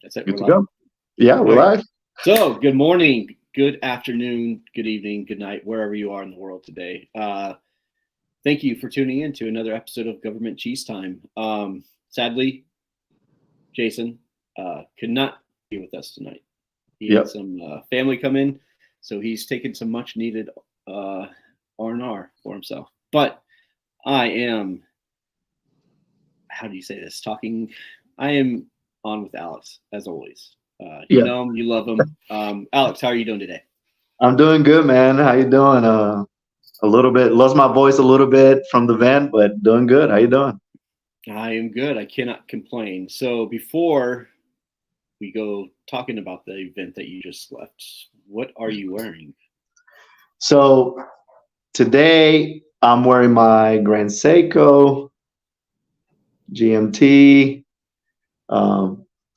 That's it. Good We're to live. go. Yeah, we're All right. live. So, good morning, good afternoon, good evening, good night, wherever you are in the world today. Thank you for tuning in to another episode of Government Cheese Time. Sadly, Jason could not be with us tonight. He had Yep. some family come in, so he's taken some much needed R&R for himself. But I am, how do you say this? I am on with Alex, as always. You Yeah. know him, you love him. Alex, how are you doing today? I'm doing good, man. How you doing? A little bit lost my voice a little bit from the vent, but doing good. How you doing? I am good. I cannot complain. So before we go talking about the event that you just left, what are you wearing? So today I'm wearing my Grand Seiko GMT.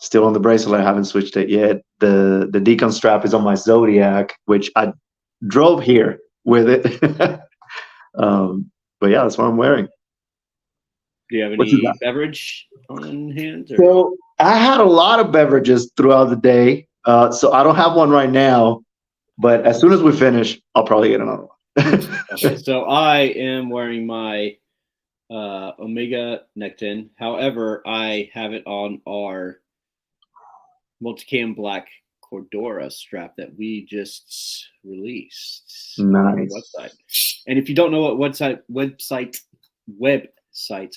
Still on the bracelet. I haven't switched it yet. The decon strap is on my Zodiac, which I drove here with it. But yeah, that's what I'm wearing. Do you have What you any got? beverage on hand? Or? So I had a lot of beverages throughout the day. So I don't have one right now, but as soon as we finish, I'll probably get another one. Okay, so I am wearing my Omega Nectin. However, I have it on our multicam black Cordura strap that we just released on our Nice. website. And if you don't know what website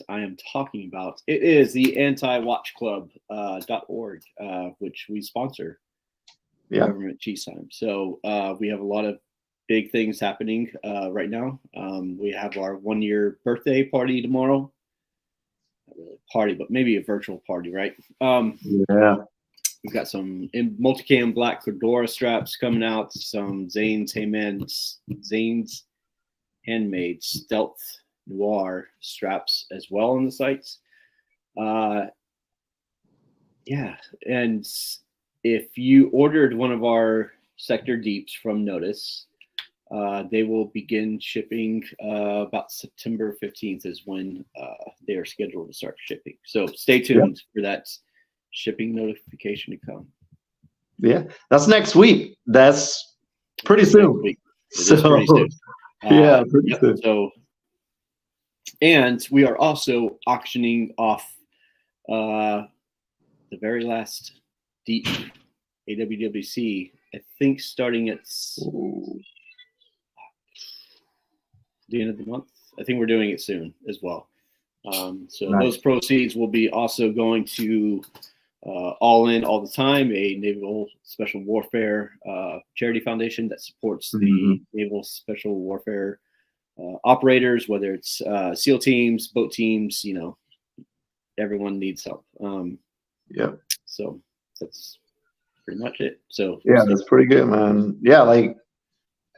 I am talking about, it is the antiwatchclub.org, which we sponsor. Yeah. Government Cheese Time. So we have a lot of big things happening right now. We have our 1-year birthday party tomorrow. Not really a party, but maybe a virtual party, right? Yeah. We've got some multicam black Fedora straps coming out, some Zane's handmade stealth noir straps as well on the sites. Yeah, and if you ordered one of our Sector Deeps from Notice, they will begin shipping about September 15th is when they are scheduled to start shipping. So stay tuned for that shipping notification to come. Yeah. That's next week. That's pretty soon. It is pretty soon. Yeah, pretty soon. So, and we are also auctioning off the very last deep AWWC, I think starting at the end of the month. I think we're doing it soon as well. So Nice. Those proceeds will be also going to All In All the Time, a Naval Special Warfare charity foundation that supports the Naval Special Warfare operators, whether it's SEAL teams, boat teams, everyone needs help. Yeah. So that's pretty much it. So yeah, that's pretty good, man. Yeah, like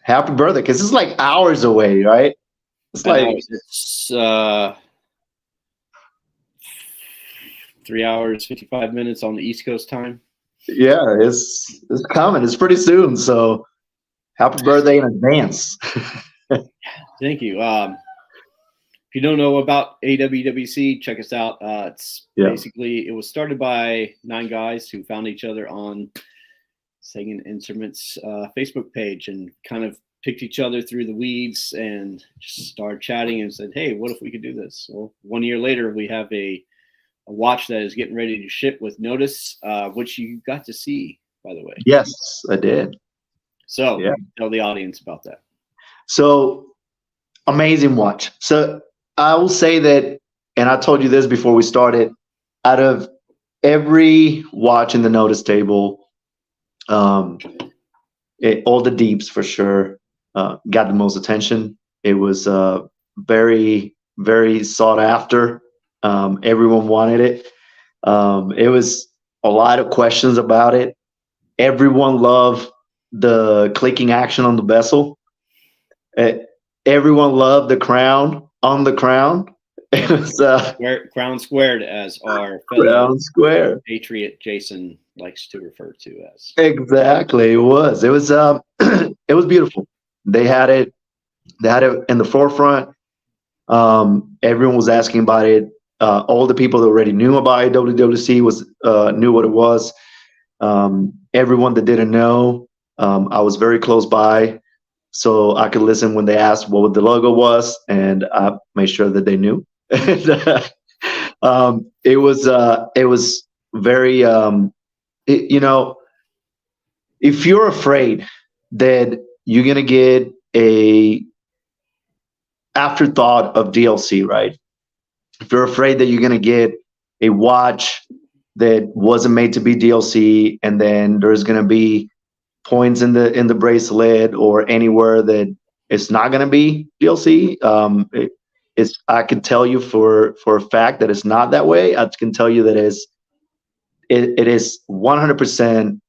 happy birthday, because it's like hours away, right? It's like it's 3 hours 55 minutes on the East Coast time. Yeah, it's coming. It's pretty soon. So happy birthday in advance. Thank you. If you don't know about AWWC, check us out. It's basically, it was started by 9 guys who found each other on Singing Instruments Facebook page and kind of picked each other through the weeds and just started chatting and said, hey, what if we could do this? Well, 1 year later, we have a watch that is getting ready to ship with Notice, which you got to see, by the way. Yes, I did. So tell the audience about that. So amazing watch. So I will say that, and I told you this before we started, out of every watch in the Notice table, all the Deeps for sure got the most attention. It was very, very sought after. Everyone wanted it. It was a lot of questions about it. Everyone loved the clicking action on the bezel. Everyone loved the crown on the crown. It was crown squared, as our crown square patriot Jason likes to refer to as. Exactly, it was. It was it was beautiful. They had it in the forefront. Everyone was asking about it. All the people that already knew about WWC knew what it was. Everyone that didn't know, I was very close by, so I could listen when they asked what the logo was, and I made sure that they knew. It was very, if you're afraid that you're gonna get a afterthought of DLC, right? If you're afraid that you're gonna get a watch that wasn't made to be DLC, and then there's gonna be points in the bracelet or anywhere that it's not gonna be DLC, it's I can tell you for a fact that it's not that way. I can tell you that it is 100%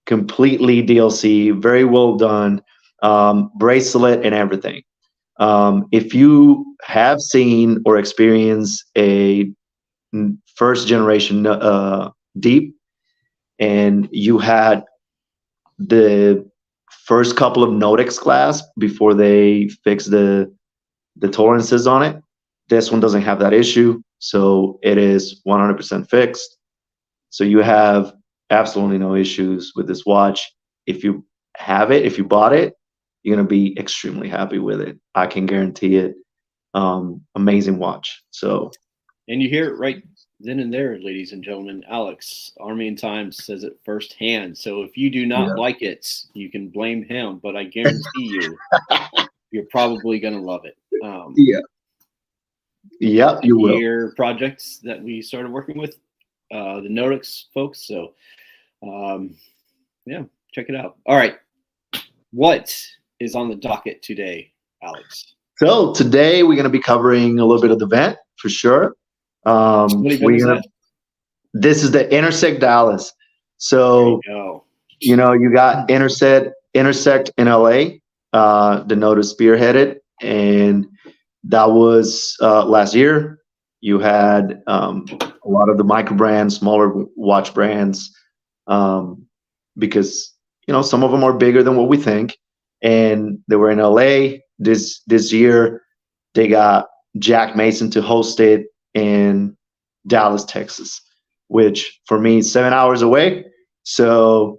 completely DLC, very well done, bracelet and everything. If you have seen or experienced a first generation deep, and you had the first couple of Nodex class before they fixed the tolerances on it, this one doesn't have that issue, so it is 100% fixed. So you have absolutely no issues with this watch. If you have it, if you bought it, you're gonna be extremely happy with it. I can guarantee it. Amazing watch. So, and you hear it right then and there, ladies and gentlemen. Alex, Army and Times says it firsthand. So if you do not like it, you can blame him, but I guarantee you, you're probably gonna love it. Yeah, you will. Year projects that we started working with the Nodex folks. So, yeah, check it out. All right, what is on the docket today, Alex? So today we're going to be covering a little bit of the event for sure. This is the Intersect Dallas. So you got Intersect in LA. The Notice spearheaded, and that was last year. You had a lot of the micro brands, smaller watch brands, because some of them are bigger than what we think, and they were in LA this year. They got Jack Mason to host it in Dallas, Texas, which for me is 7 hours away. So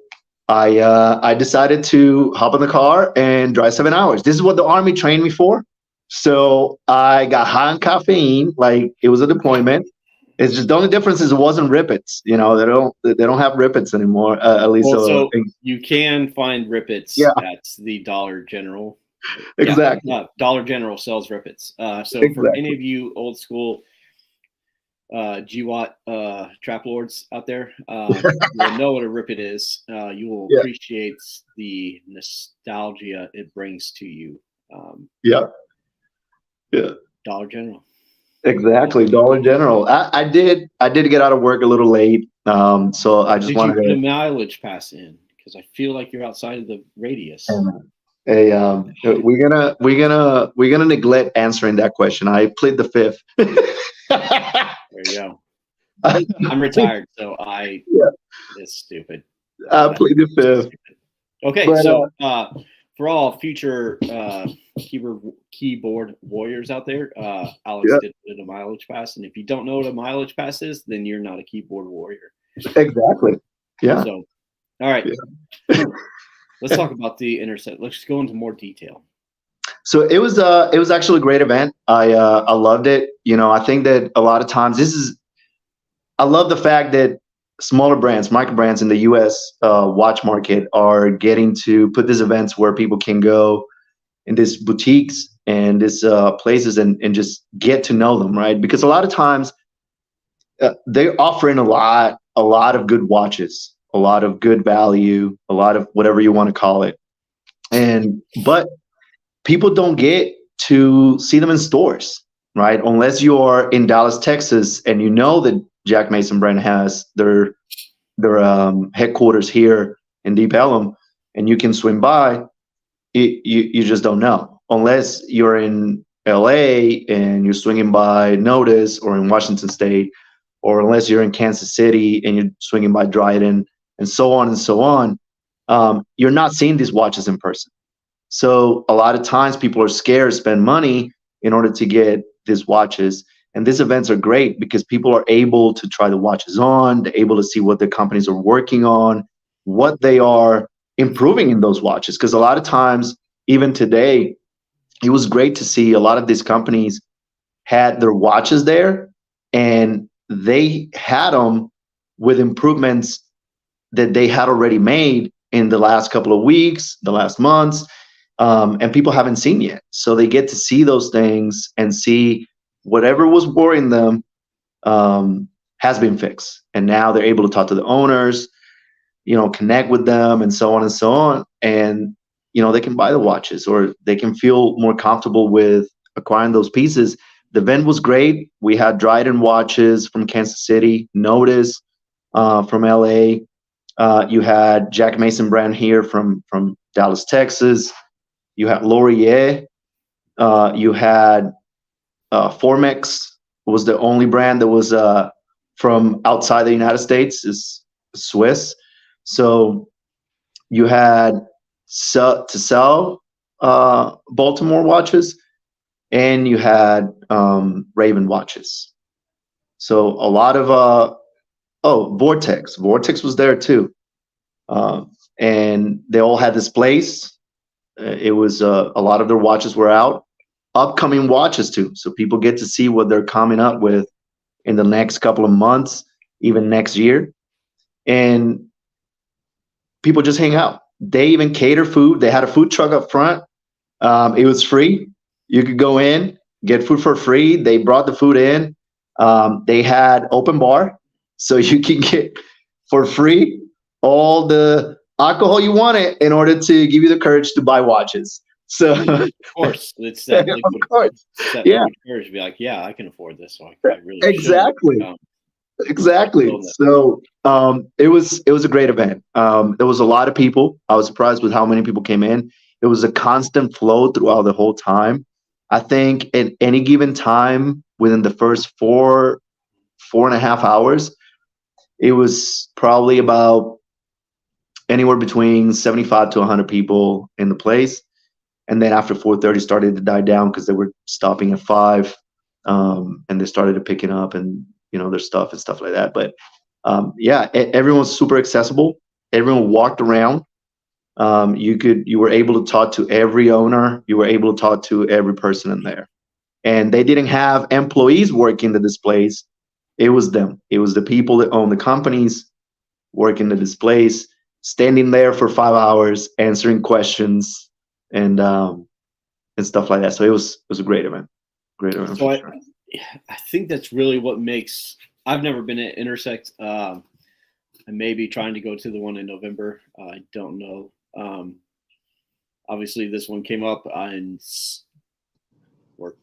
I decided to hop in the car and drive 7 hours. This is what the Army trained me for. So I got high on caffeine, like it was a deployment. It's just the only difference is it wasn't Rippets. They don't have Rippets anymore. At least so you can find Rippets at the Dollar General. Exactly. Dollar General sells Rippets. For any of you old school GWAT trap lords out there, you'll know what a Rippet is. You will appreciate the nostalgia it brings to you. Dollar General. Exactly, Dollar General. I did get out of work a little late, so I just wanted to put a mileage pass in because I feel like you're outside of the radius. Hey, we're gonna neglect answering that question. I plead the fifth. There you go. I'm retired, so it's stupid. I plead the fifth. Okay, but, for all future keyboard warriors out there, Alex did a mileage pass, and if you don't know what a mileage pass is, then you're not a keyboard warrior. Exactly. Yeah. So, all right. Yeah. Let's talk about the Intersect. Let's just go into more detail. So it was actually a great event. I loved it. I think that a lot of times I love the fact that smaller brands, micro brands in the U.S. Watch market are getting to put these events where people can go in these boutiques and these places and just get to know them, right? Because a lot of times they're offering a lot of good watches, a lot of good value, a lot of whatever you want to call it. But people don't get to see them in stores, right? Unless you are in Dallas, Texas, and that Jack Mason brand has their headquarters here in Deep Ellum, and you can swing by. You just don't know unless you're in LA and you're swinging by Notice, or in Washington State, or unless you're in Kansas City and you're swinging by Dryden, and so on and so on. You're not seeing these watches in person. So a lot of times people are scared to spend money in order to get these watches. And these events are great because people are able to try the watches on, they're able to see what the companies are working on, what they are improving in those watches. Because a lot of times, even today, it was great to see a lot of these companies had their watches there, and they had them with improvements that they had already made in the last couple of weeks, the last months, and people haven't seen yet. So they get to see those things and see whatever was worrying them has been fixed. And now they're able to talk to the owners, connect with them, and so on and so on. And, they can buy the watches, or they can feel more comfortable with acquiring those pieces. The event was great. We had Dryden watches from Kansas City, Notice from LA. You had Jack Mason brand here from Dallas, Texas. You had Laurier. You had Formex was the only brand that was from outside the United States, is Swiss. So you had to sell Baltimore watches, and you had Raven watches. So a lot of Vortex was there too, and they all had displays. It was a lot of their watches were out, upcoming watches too, so people get to see what they're coming up with in the next couple of months, even next year. And people just hang out. They even cater food. They had a food truck up front. It was free. You could go in, get food for free. They brought the food in. They had open bar, so you can get for free all the alcohol you wanted in order to give you the courage to buy watches. So of course, it's that liquid, of course, that yeah, liquid courage to be like, yeah, I can afford this, so I really exactly. should. Exactly. So it was a great event. There was a lot of people. I was surprised with how many people came in. It was a constant flow throughout the whole time. I think at any given time within the first 4.5 hours, it was probably about anywhere between 75 to 100 people in the place. And then after 4:30 started to die down because they were stopping at 5, and they started to picking up and their stuff and stuff like that. But yeah, everyone was super accessible. Everyone walked around. You were able to talk to every owner. You were able to talk to every person in there. And they didn't have employees working the displays. It was them. It was the people that own the companies working the displays, standing there for 5 hours, answering questions and stuff like that. So it was a great event. Great event for sure. I think that's really what makes. I've never been at Intersect. I may be trying to go to the one in November. I don't know. Obviously, this one came up and or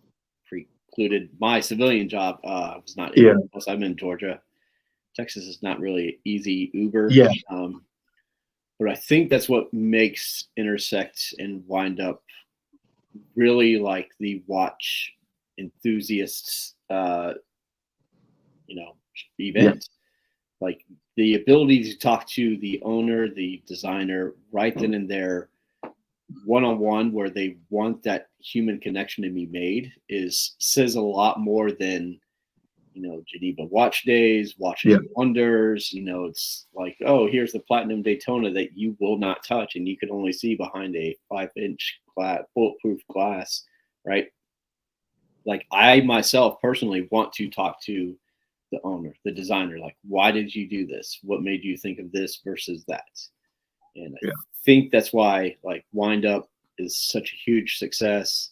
precluded my civilian job. I was not. Yeah. Plus, I'm in Georgia. Texas is not really easy Uber. Yeah. But I think that's what makes Intersect and Wind Up really like the watch enthusiasts, event. Yeah. Like the ability to talk to the owner, the designer, right then and there, one-on-one, where they want that human connection to be made, says a lot more than Geneva Watch Days, Watches Wonders. It's like, oh, here's the platinum Daytona that you will not touch, and you can only see behind a 5-inch bulletproof glass, right? Like I myself personally want to talk to the owner, the designer. Like, why did you do this? What made you think of this versus that? And I think that's why like Wind Up is such a huge success.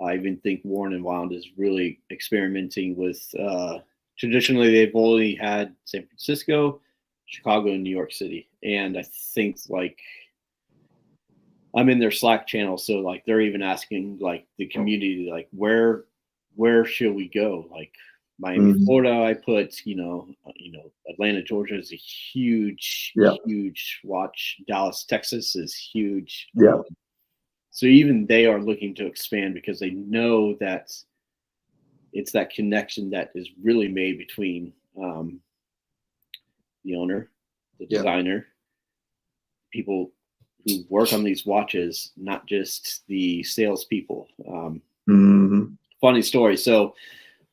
I even think Worn and Wound is really experimenting with. Traditionally, they've only had San Francisco, Chicago, and New York City, and I think like I'm in their Slack channel, so like they're even asking like the community, like where should we go? Like Miami, Florida, I put Atlanta, Georgia is a huge watch. Dallas, Texas is huge. Yeah. So even they are looking to expand because they know that it's that connection that is really made between the owner, the designer, people who work on these watches, not just the salespeople. Funny story. So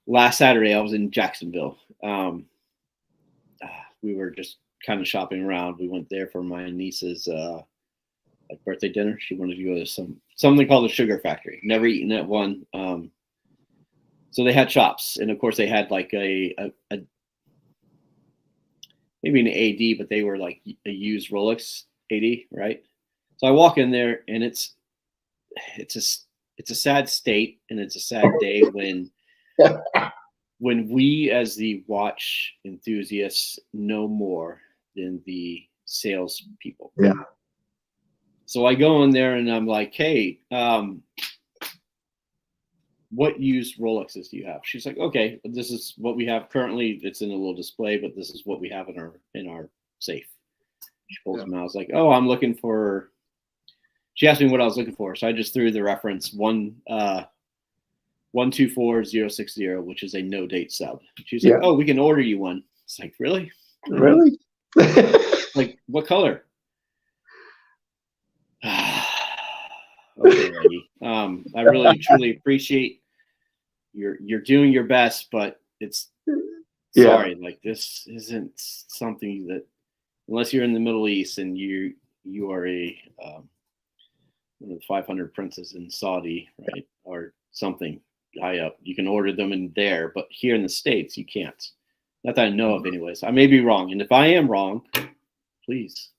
last Saturday I was in Jacksonville. We were just kind of shopping around. We went there for my niece's like birthday dinner. She wanted to go to something called the Sugar Factory. Never eaten at one. So they had shops, and of course they had like a maybe an AD, but they were like a used Rolex AD, right? So I walk in there, and it's a sad state, and it's a sad day when we as the watch enthusiasts know more than the sales people. Yeah. So I go in there and I'm like, hey, what used Rolexes do you have? She's like, okay, this is what we have currently. It's in a little display, but this is what we have in our safe. She pulls them out. I was like, oh, I'm looking for. She asked me what I was looking for, so I just threw the reference 124060, which is a no date sub. She's like, oh, we can order you one. It's like, really? Really? Like, what color? Okay, lady. I really truly appreciate you're doing your best, but it's sorry, like this isn't something that, unless you're in the Middle East and you are a one of the 500 princes in Saudi, right, or something high up, you can order them in there, but here in the States you can't. Not that I know of, anyways. I may be wrong, and if I am wrong, please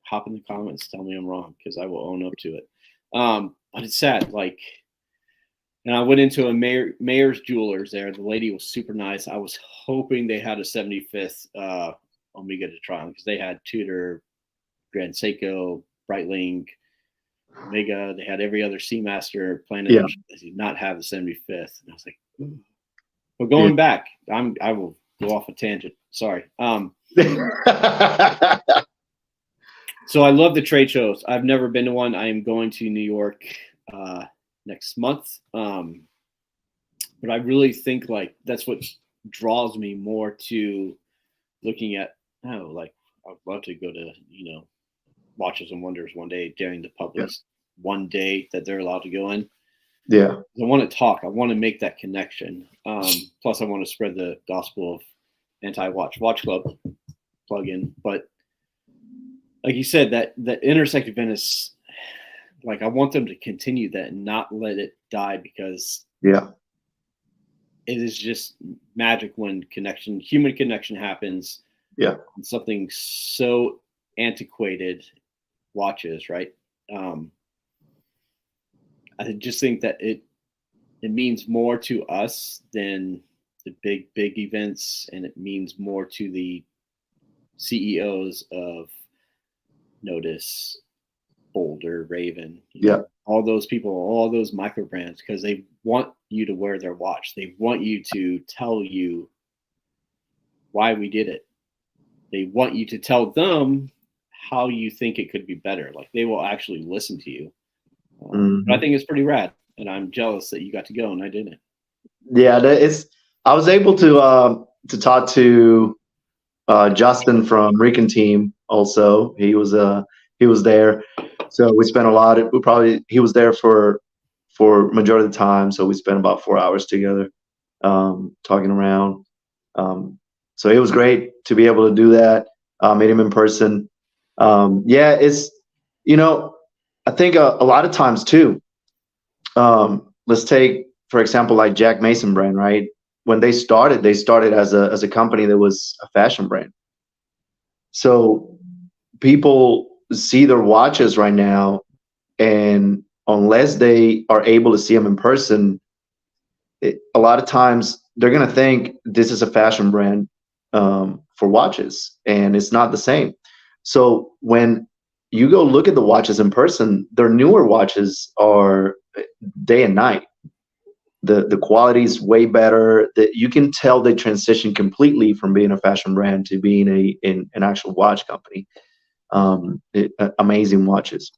hop in the comments, tell me I'm wrong, because I will own up to it. But it's sad, like, and I went into a Mayor's Jewelers there. The lady was super nice. I was hoping they had a 75th Omega to try on, because they had Tudor, Grand Seiko, Breitling, Omega. They had every other Seamaster Planet. Yeah. They did not have the 75th. And I was like, ooh. But going back, I will go off a tangent. Sorry. So I love the trade shows. I've never been to one. I am going to New York next month. But I really think like that's what draws me more to looking at, like I'd love to go to, Watches and Wonders one day during the public's one day that they're allowed to go in. Yeah. I want to talk. I want to make that connection. Plus I want to spread the gospel of anti-watch club plug-in. But like you said, that Intersect event is like, I want them to continue that and not let it die, because it is just magic when human connection happens. Yeah. And something so antiquated, watches, right? I just think that it means more to us than the big events, and it means more to the CEOs of Notice, Boulder, Raven, all those people, all those micro brands, because they want you to wear their watch. They want you to tell you why we did it. They want you to tell them how you think it could be better. Like, they will actually listen to you. But I think it's pretty rad, and I'm jealous that you got to go and I didn't. Yeah, I was able to talk to Justin from Recon Team. Also, he was there, so we spent a lot. He was there for majority of the time, so we spent about 4 hours together, talking around. So it was great to be able to do that. Meet him in person. It's I think a lot of times too. Let's take, for example, like Jack Mason brand, right? When they started as a company that was a fashion brand. So people see their watches right now, and unless they are able to see them in person, a lot of times they're going to think this is a fashion brand for watches, and it's not the same. So when you go look at the watches in person, their newer watches are day and night. The quality is way better. That you can tell they transition completely from being a fashion brand to being an actual watch company. Amazing watches.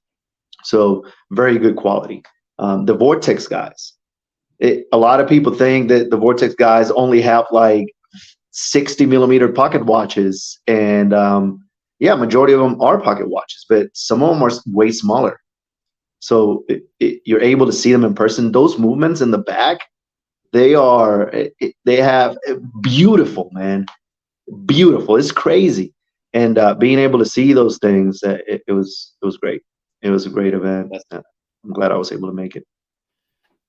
So very good quality. The Vortex guys. A lot of people think that the Vortex guys only have like 60 millimeter pocket watches, and majority of them are pocket watches, but some of them are way smaller. So you're able to see them in person. Those movements in the back, They have beautiful, man, beautiful. It's crazy, and being able to see those things, it was great. It was a great event. I'm glad I was able to make it.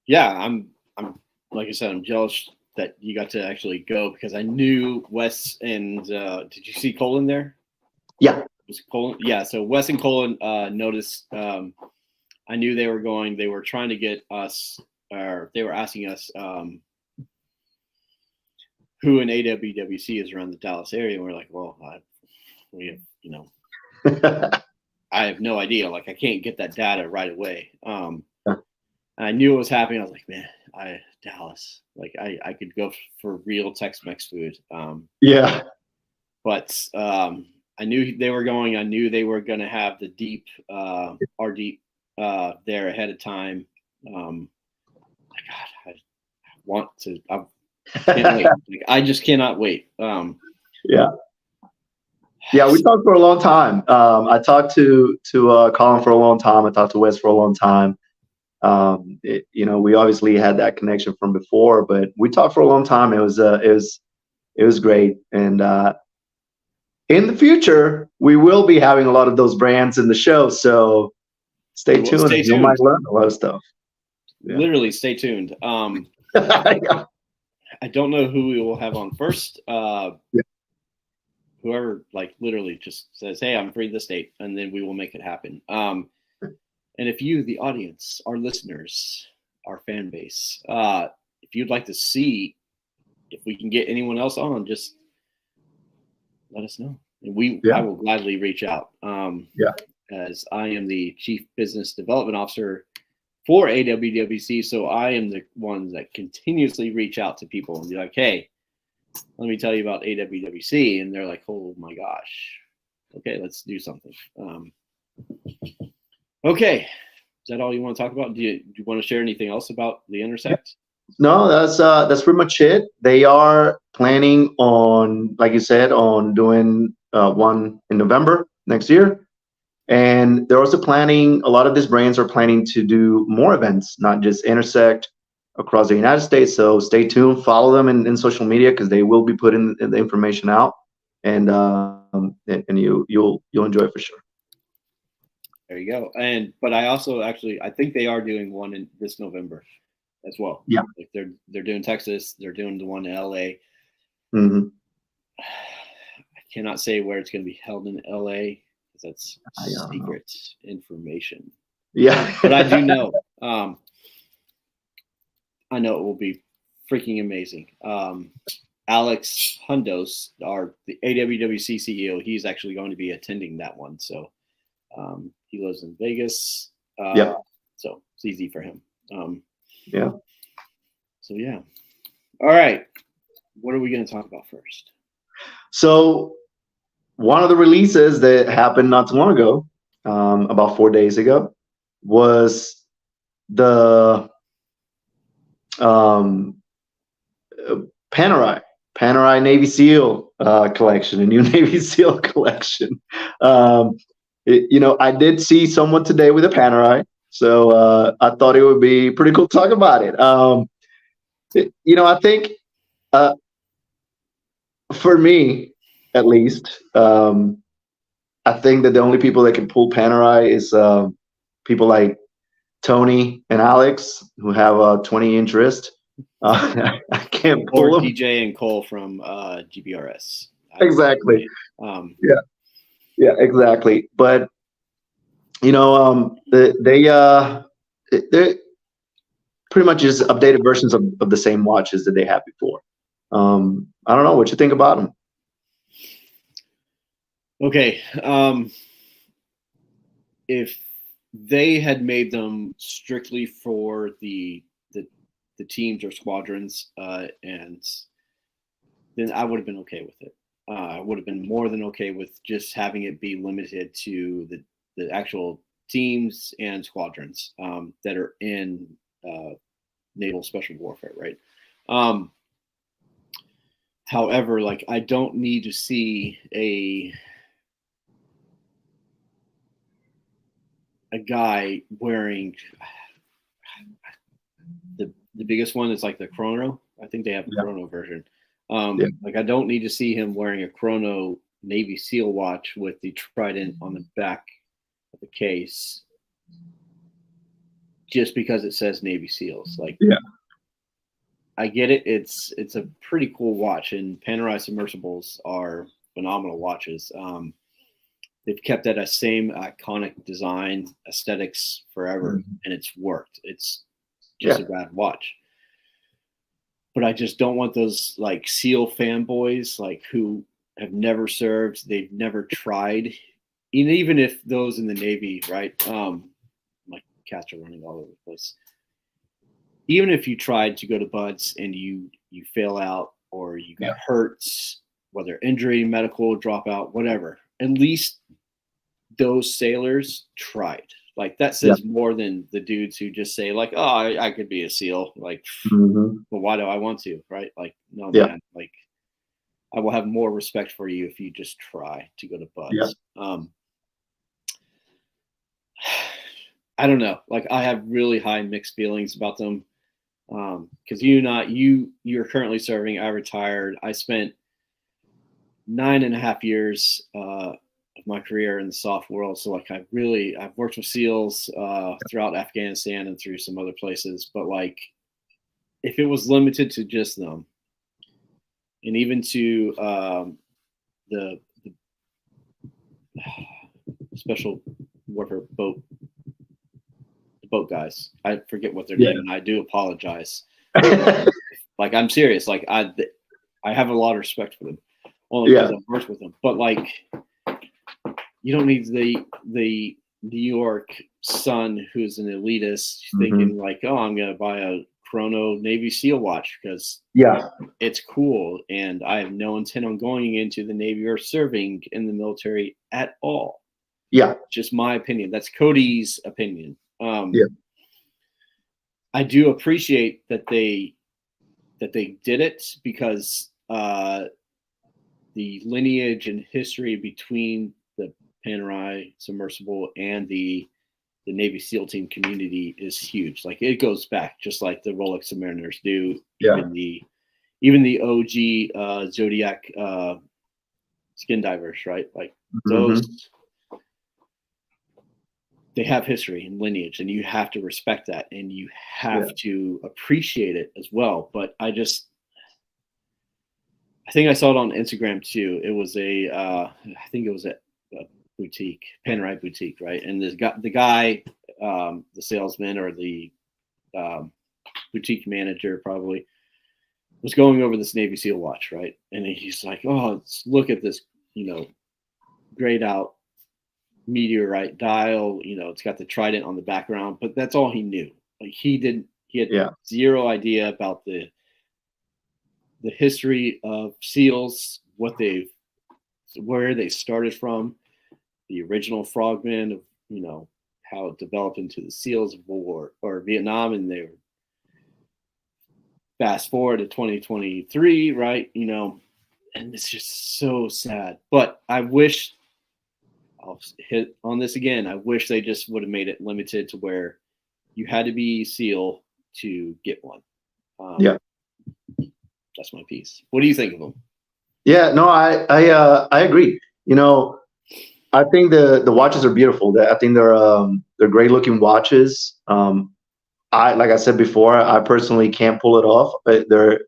Yeah, I'm like I said, I'm jealous that you got to actually go because I knew Wes and did you see Colin there? Yeah. Was Colin? Yeah. So Wes and Colin noticed. I knew they were going. They were trying to get us, or they were asking us who in AWWC is around the Dallas area. And we're like, well, we have, you know, I have no idea. Like, I can't get that data right away. I knew it was happening. I was like, man, Dallas. Like, I could go for real Tex-Mex food. Yeah. But I knew they were going. I knew they were going to have the deep, our deep there ahead of time. God, I want to. I can't wait. Like, I just cannot wait. Yeah. Yeah, we talked for a long time. I talked to Colin for a long time. I talked to Wes for a long time. You know, we obviously had that connection from before, but we talked for a long time. It was great. And in the future, we will be having a lot of those brands in the show. So stay tuned. Stay tuned. You might learn a lot of stuff. Yeah. Literally, stay tuned. Yeah. I don't know who we will have on first. Whoever, like, literally just says, "Hey, I'm free this date," and then we will make it happen. And if you, the audience, our listeners, our fan base, if you'd like to see if we can get anyone else on, just let us know. And I will gladly reach out. As I am the Chief Business Development Officer for AWWC, so I am the one that continuously reach out to people and be like, hey, let me tell you about AWWC. And they're like, oh my gosh. Okay, let's do something. Okay. Is that all you want to talk about? Do you want to share anything else about the Intersect? No, that's pretty much it. They are planning on, like you said, on doing one in November next year. And they're also planning, a lot of these brands are planning to do more events, not just Intersect across the United States. So stay tuned, follow them in social media because they will be putting the information out, and you'll enjoy it for sure. There you go. But I also I think they are doing one in this November as well. Yeah. Like they're doing Texas, they're doing the one in LA. Mm-hmm. I cannot say where it's going to be held in LA because that's secret information. Yeah. But I do know. I know it will be freaking amazing. Alex Hundos, the AWWC CEO, he's actually going to be attending that one. So he lives in Vegas. So it's easy for him. Yeah. So, yeah. All right. What are we going to talk about first? So one of the releases that happened not too long ago, about 4 days ago, was the Panerai Navy SEAL collection, a new Navy SEAL collection. I did see someone today with a Panerai, so I thought it would be pretty cool to talk about it. I think for me, at least, I think that the only people that can pull Panerai is people like Tony and Alex, who have a 20-inch wrist. I can't pull them. DJ and Cole from GBRS. Exactly. Yeah, exactly. But they're pretty much just updated versions of the same watches that they had before. I don't know what you think about them. Okay. If they had made them strictly for the teams or squadrons, and then I would have been okay with it. I would have been more than okay with just having it be limited to the actual teams and squadrons that are in naval special warfare, right? However, like, I don't need to see a guy wearing The biggest one is like the chrono. I think they have a Yeah. chrono version. Yeah. Like I don't need to see him wearing a chrono Navy SEAL watch with the trident on the back of the case just because it says Navy SEALs. Like, Yeah. I get it. It's a pretty cool watch, and Panerai submersibles are phenomenal watches. They've kept that same iconic design aesthetics forever, and it's worked. It's just a rad watch. But I just don't want those like SEAL fanboys, like who have never served, they've never tried, and even if those in the Navy, right? My cats are running all over the place. Even if you tried to go to Buds and you fail out or you got hurt, whether injury, medical, dropout, whatever, at least those sailors tried. Like that says more than the dudes who just say like, oh, I could be a SEAL. Like, but why do I want to? Right? Like, no, man. Like, I will have more respect for you if you just try to go to Buds. I don't know. Like, I have really high mixed feelings about them. Because you're currently serving. I retired. I spent 9.5 years of my career in the soft world. So like I've worked with SEALs throughout Afghanistan and through some other places. But like, if it was limited to just them, and even to the special warfare boat guys, I forget what their name, and I do apologize. Like, I'm serious. Like, I have a lot of respect for them, only because I've worked with them. But like, you don't need the New York Sun who's an elitist thinking like, oh, I'm gonna buy a chrono Navy SEAL watch because it's cool, and I have no intent on going into the Navy or serving in the military at all. Just my opinion. That's Cody's opinion. I do appreciate that they did it, because the lineage and history between the Panerai submersible and the Navy SEAL team community is huge. Like, it goes back, just like the Rolex Submariners do. Even the OG Zodiac skin divers, right? Like those. They have history and lineage, and you have to respect that, and you have to appreciate it as well. But I think I saw it on Instagram too. It was I think it was a boutique, Panerai boutique, right? And the guy, the salesman or the boutique manager probably was going over this Navy SEAL watch, right? And he's like, oh, look at this, grayed out meteorite dial, it's got the trident on the background, but that's all he knew. Like, he had zero idea about the history of SEALs, where they started from, the original frogmen of, how it developed into the SEALs of World War or Vietnam, and they were fast forward to 2023, right? And it's just so sad. But I wish, I'll hit on this again, I wish they just would have made it limited to where you had to be SEAL to get one. That's my piece. What do you think of them? Yeah, no, I agree. I think the watches are beautiful. I think they're great looking watches. Like I said before, I personally can't pull it off. They're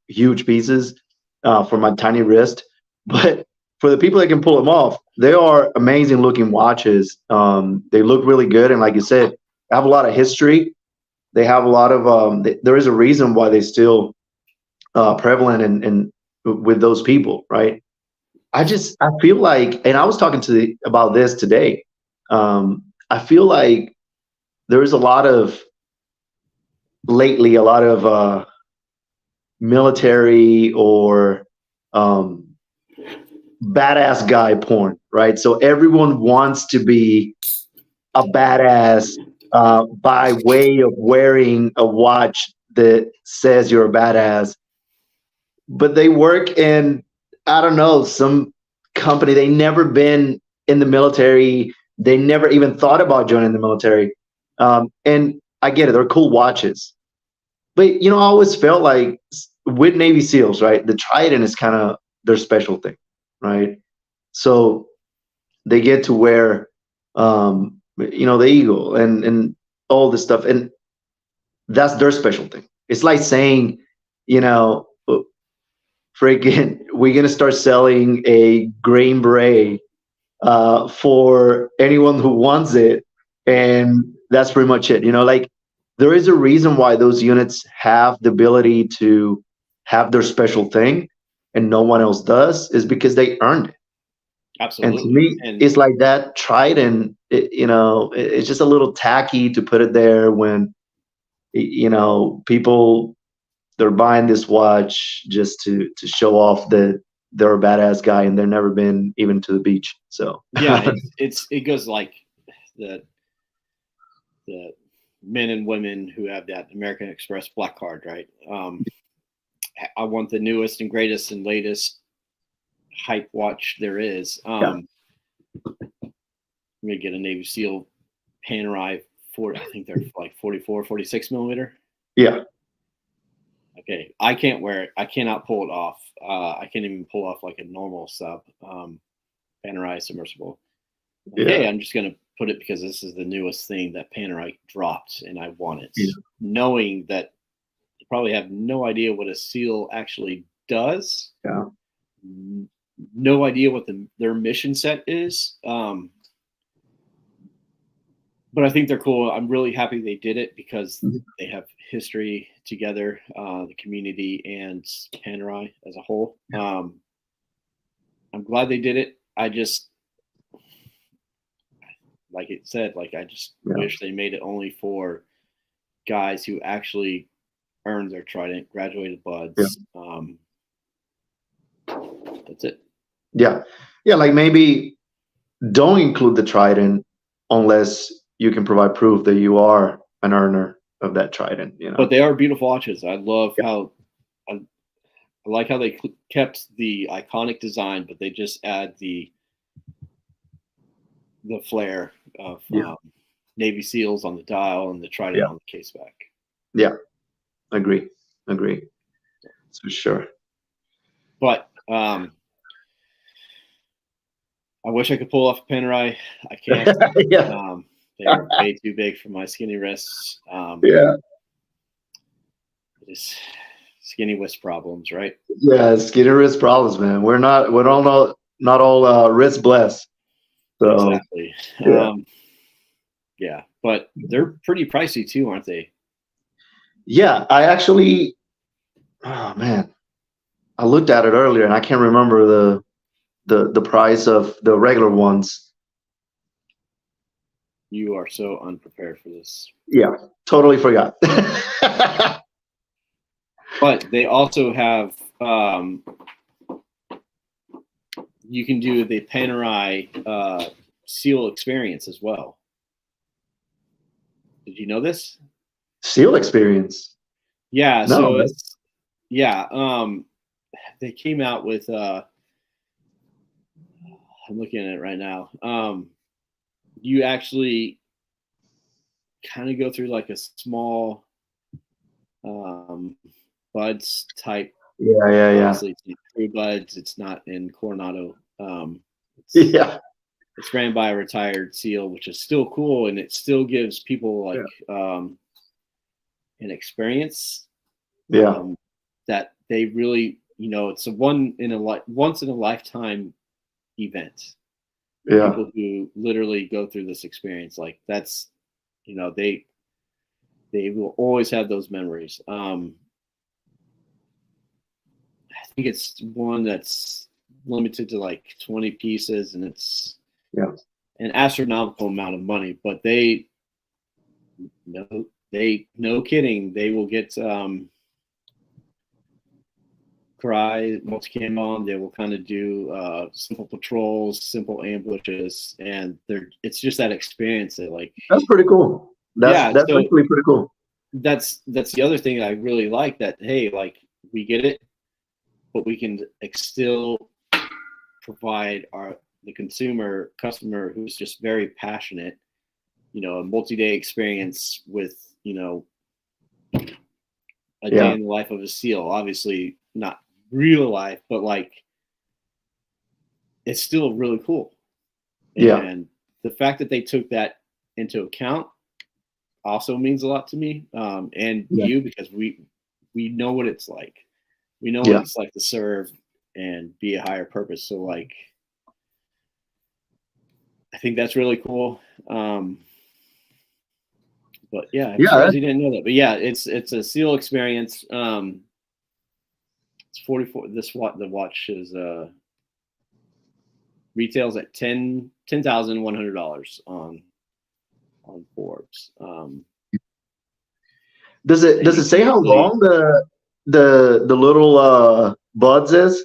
huge pieces for my tiny wrist. But for the people that can pull them off, they are amazing looking watches. They look really good, and like you said, they have a lot of history. They have a lot of. There is a reason why they still prevalent and with those people, right? I feel like, and I was talking about this today. I feel like there is a lot of military or badass guy porn, right? So everyone wants to be a badass by way of wearing a watch that says you're a badass, but they work in, I don't know, some company. They never been in the military. They never even thought about joining the military. And I get it. They're cool watches. but I always felt like with Navy SEALs, right? The Trident is kind of their special thing, right? So they get to wear, the eagle and all this stuff, and that's their special thing. It's like saying, freaking, we're gonna start selling a green beret for anyone who wants it, and that's pretty much it. Like there is a reason why those units have the ability to have their special thing, and no one else does, is because they earned it. And to Absolutely. me, it's like that Trident. It's just a little tacky to put it there when people, they're buying this watch just to show off that they're a badass guy and they've never been even to the beach. So yeah, it goes like the men and women who have that American Express Black Card, right? I want the newest and greatest and latest hype watch there is. I'm gonna get a Navy SEAL Panerai I think they're like 44, 46 millimeter. Yeah. Okay, I can't wear it. I cannot pull it off. I can't even pull off like a normal sub Panerai submersible. Okay, yeah. I'm just gonna put it because this is the newest thing that Panerai dropped, and I want it, knowing that you probably have no idea what a SEAL actually does. Yeah. No idea what their mission set is. But I think they're cool. I'm really happy they did it because they have history together, the community and Panerai as a whole. I'm glad they did it. I just, like it said, I just wish they made it only for guys who actually earned their Trident, graduated buds. Yeah. That's it. Yeah. Yeah. Like maybe don't include the Trident unless you can provide proof that you are an earner of that Trident, But they are beautiful watches. I love how I like how they kept the iconic design, but they just add the flair of Navy SEALs on the dial and the Trident on the case back. Yeah, agree. That's for sure. But I wish I could pull off a Panerai. I can't. Yeah. They are way too big for my skinny wrists. Just skinny wrist problems, right? Yeah, skinny wrist problems, man. We're not all wrist blessed. So, exactly. Yeah, but they're pretty pricey too, aren't they? Yeah, I actually, oh man, I looked at it earlier and I can't remember the price of the regular ones. You are so unprepared for this. Yeah, totally forgot. But they also have, you can do the Panerai SEAL experience as well. Did you know this? SEAL experience? Yeah. No, so they came out with, I'm looking at it right now. You actually kind of go through like a small buds type. Yeah. Obviously, it's true buds. It's not in Coronado. It's ran by a retired SEAL, which is still cool, and it still gives people like an experience. That they really, it's a once in a lifetime event. Yeah. People who literally go through this experience, like that's, they will always have those memories. I think it's one that's limited to like 20 pieces, and it's an astronomical amount of money. But no kidding, they will get cry multicam on. They will kind of do simple patrols, simple ambushes, and it's just that experience that that's pretty cool. That's actually pretty cool. That's the other thing I really like, that hey, like we get it, but we can still provide the customer who's just very passionate, a multi-day experience with a day in the life of a seal. Obviously not real life, but like it's still really cool. And the fact that they took that into account also means a lot to me, and you, because we know what it's like. We know what it's like to serve and be a higher purpose. So like, I think that's really cool. But yeah, I'm surprised you didn't know that. But yeah, it's a seal experience. It's 44. The watch is retails at $10,100 on Forbes. Does it say how long the little buds is?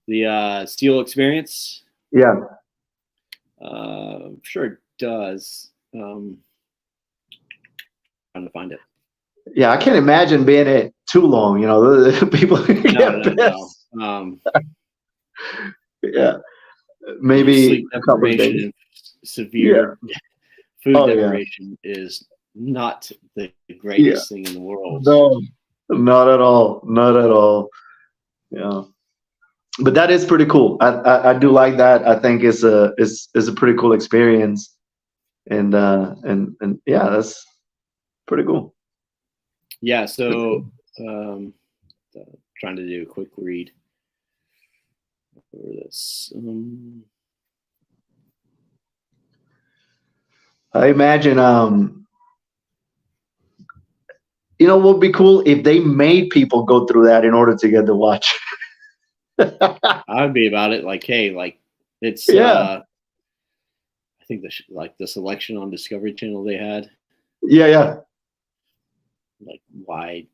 The seal experience? Yeah. I'm sure it does. Trying to find it. Yeah, I can't imagine being it too long. You know, people No. Yeah, maybe sleep deprivation and severe food deprivation is not the greatest thing in the world. No, not at all. Not at all. Yeah, but that is pretty cool. I do like that. I think it's a pretty cool experience, and yeah, that's pretty cool. Yeah. So, trying to do a quick read over this. I imagine, you know, what would be cool if they made people go through that in order to get the watch. I'd be about it. Like, hey, like it's, I think the selection on Discovery Channel they had. Yeah. Like why?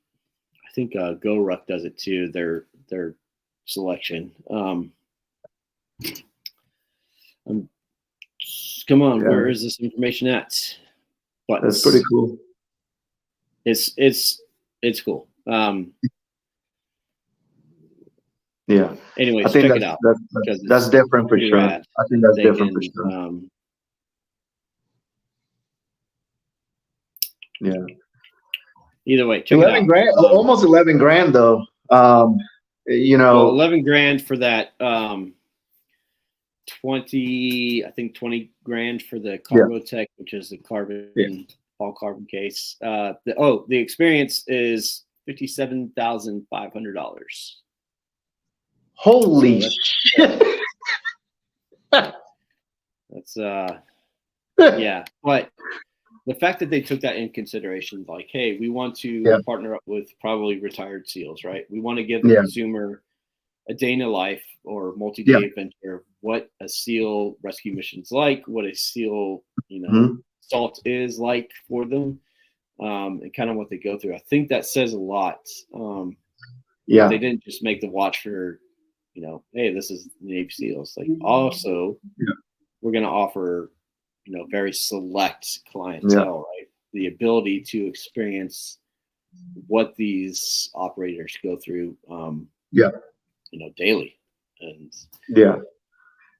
I think Go Ruck does it too. Their selection. Come on, where is this information at? But that's pretty cool. It's cool. Yeah. Anyways, check it out. That's different for sure. I think that's different for sure. Yeah. Either way, check 11 grand, almost 11 grand though. You know, well, 11 grand for that. 20 grand for the Cargo Tech, which is the carbon, all carbon case. The experience is $57,500. Holy shit! That's yeah, but the fact that they took that in consideration, like, hey, we want to partner up with probably retired SEALs, right? We want to give the consumer a day in a life or multi-day adventure of what a SEAL rescue mission's like, what a SEAL, assault is like for them, and kind of what they go through. I think that says a lot. They didn't just make the watch for, hey, this is Navy SEALs. Like, also, we're going to offer, very select clientele, right? The ability to experience what these operators go through, daily.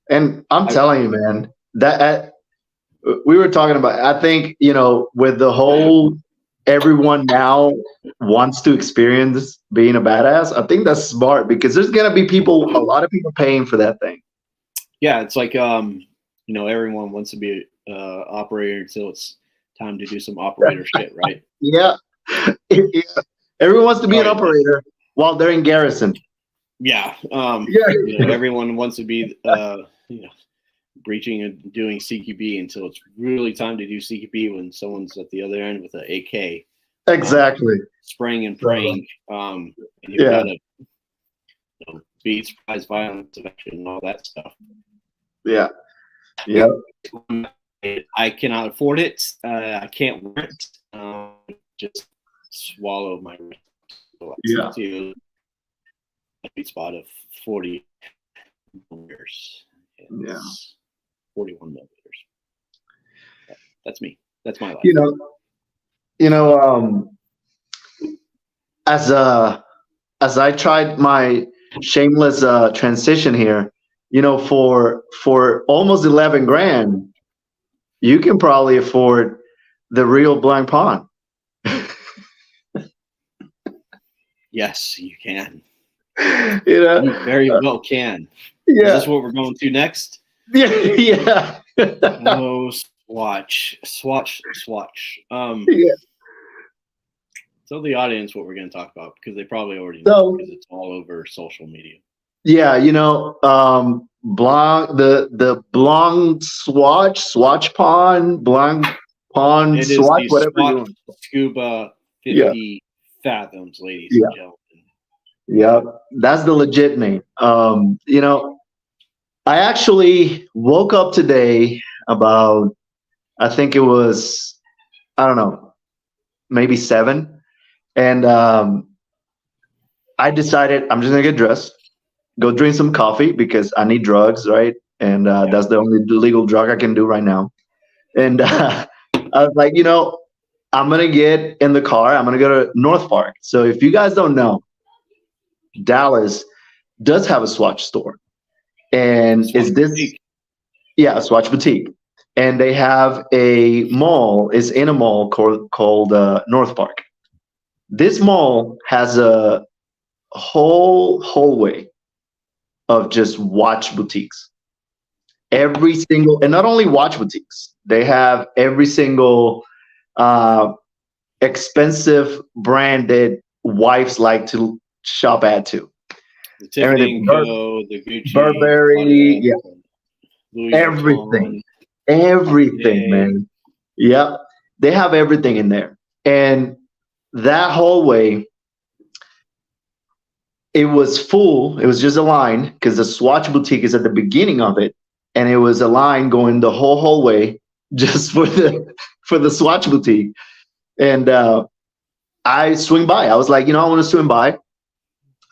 And I'm telling you, man, that we were talking about, I think, with the whole everyone now wants to experience being a badass, I think that's smart because there's going to be a lot of people paying for that thing. Yeah, it's like, everyone wants to be an operator until it's time to do some operator shit, right? Yeah. Everyone wants to be an operator while they're in garrison. Yeah. Everyone wants to be, breaching and doing CQB until it's really time to do CQB when someone's at the other end with an AK. Exactly. Spraying and praying. And you've got to beat surprise violence evacuation and all that stuff. Yeah. Yeah. I cannot afford it. I can't wear it. Just swallow my to a sweet spot of 40 millimeters. Yeah. 41 millimeters. That's me. That's my life. As I tried my shameless transition here, for almost 11 grand, you can probably afford the real Blind Pawn. Yes, you can. You know, You very well can. Is yeah, this what we're going to next? yeah. Oh, Swatch. Yeah. Tell the audience what we're going to talk about because they probably already know So because it's all over social media. yeah, Blanc the Blanc Swatch Pond, Blanc Pond It is Swatch, the whatever you Swatch want. Scuba Yeah, 50 fathoms, ladies yeah, and gentlemen. yeah. That's the legit name. I actually woke up today about, I think it was, I don't know, maybe 7. And I decided I'm just gonna get dressed, go drink some coffee because I need drugs, right? And Yeah. that's the only legal drug I can do right now. And I was like, I'm gonna get in the car. I'm gonna go to North Park. So if you guys don't know, Dallas does have a Swatch store, and Swatch is this Boutique. yeah, a Swatch boutique, and they have a mall. Is in a mall called North Park. This mall has a whole hallway of just watch boutiques. Every single, and not only watch boutiques, they have every single uh, expensive brand that wives like to shop at too. The Tiffany Everything, and Co., the Gucci, the Burberry, Claudette, yeah, Louis everything, Vuitton, everything, Cartier. man. Yep, they have everything in there, and that hallway, it was full. It was just a line because the Swatch boutique is at the beginning of it, and it was a line going the whole hallway just for the Swatch boutique. And I swing by. I was like, I want to swing by.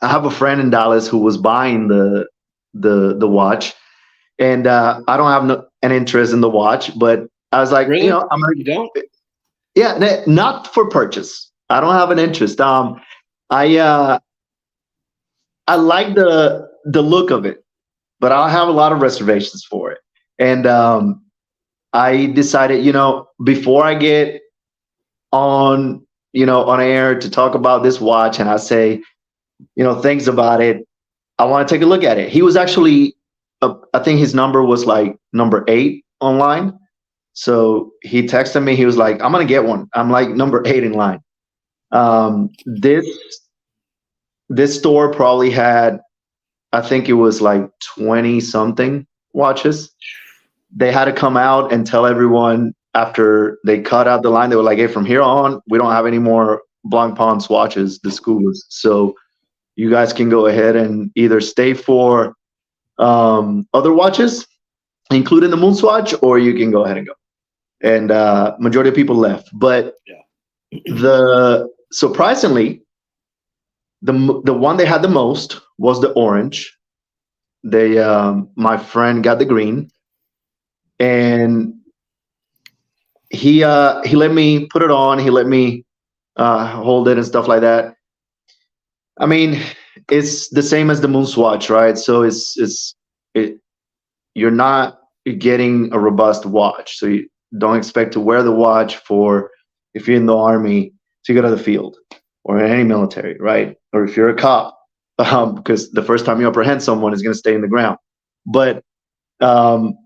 I have a friend in Dallas who was buying the watch, and I don't have an interest in the watch, but I was like, Really? I'm gonna, You don't? yeah, not for purchase. I don't have an interest. I I like the look of it, but I have a lot of reservations for it, and I decided, before I get on, on air to talk about this watch, and I say, things about it, I want to take a look at it. He was actually, I think his number was like number 8 online. So he texted me. He was like, "I'm gonna get one." I'm like number 8 in line. This store probably had, I think it was like 20 something watches. They had to come out and tell everyone after they cut out the line. They were like, "Hey, from here on, we don't have any more Blanc Pawn swatches, the Scubas. So you guys can go ahead and either stay for other watches, including the Moon Swatch, or you can go ahead and go." And majority of people left. But Yeah. the surprisingly, the one they had the most was the orange. They my friend got the green, and he let me put it on. He let me hold it and stuff like that. I mean, it's the same as the Moon Swatch, right? So you're not getting a robust watch. So you don't expect to wear the watch for, if you're in the army, to go to the field or in any military, right? Or if you're a cop, because the first time you apprehend someone is going to stay in the ground. But um,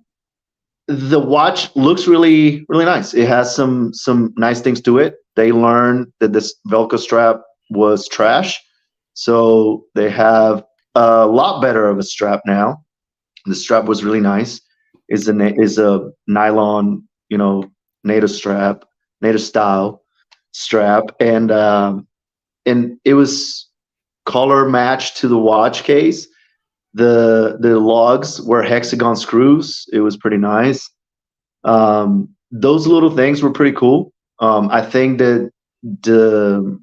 the watch looks really, really nice. It has some nice things to it. They learned that this Velcro strap was trash, so they have a lot better of a strap now. The strap was really nice. Is a nylon, native strap, native style strap, and it was color matched to the watch case. The lugs were hexagon screws. It was pretty nice. Those little things were pretty cool. I think that the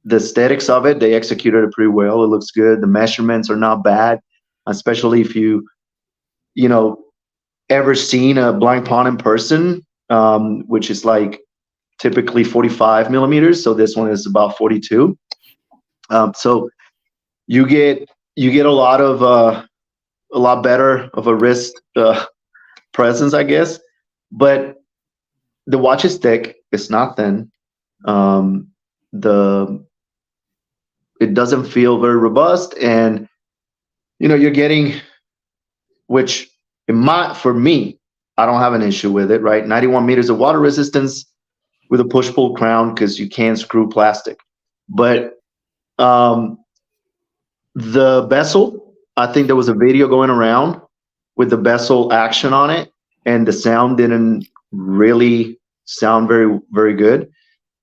the aesthetics of it, they executed it pretty well. It looks good. The measurements are not bad, especially if you know ever seen a blind pawn in person, which is like typically 45 millimeters. So this one is about 42. So you get a lot better of a wrist presence, I guess. But the watch is thick. It's not thin. The It doesn't feel very robust, and you're getting, which for me, I don't have an issue with it, right? 91 meters of water resistance with a push-pull crown because you can't screw plastic. But the bezel, I think there was a video going around with the bezel action on it, and the sound didn't really sound very, very good.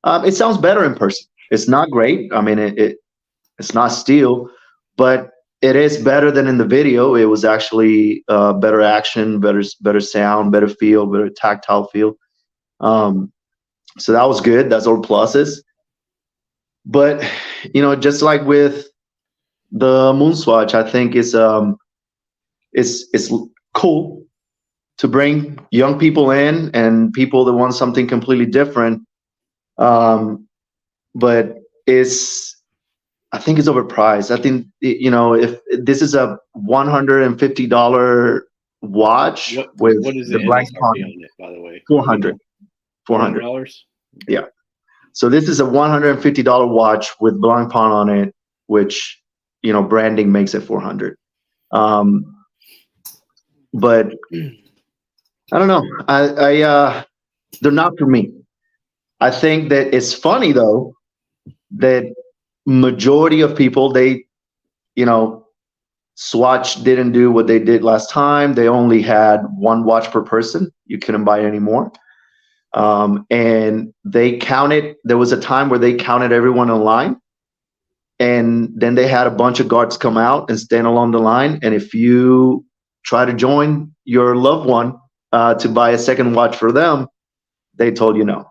It sounds better in person. It's not great. I mean, it's not steel, but it is better than in the video. It was actually better action, better sound, better feel, better tactile feel. So that was good. That's all pluses. But just like with the Moon Swatch, I think it's cool to bring young people in and people that want something completely different. But I think it's overpriced. I think if this is a $150 watch what is the the blank MSRP pawn, on it, by the way? $400. $400. Yeah. So this is a $150 watch with blanc pawn on it, which branding makes it $400. But I don't know. I they're not for me. I think that it's funny though that majority of people, Swatch didn't do what they did last time. They only had one watch per person. You couldn't buy any more. And they counted. There was a time where they counted everyone in line, and then they had a bunch of guards come out and stand along the line. And if you try to join your loved one to buy a second watch for them, they told you no.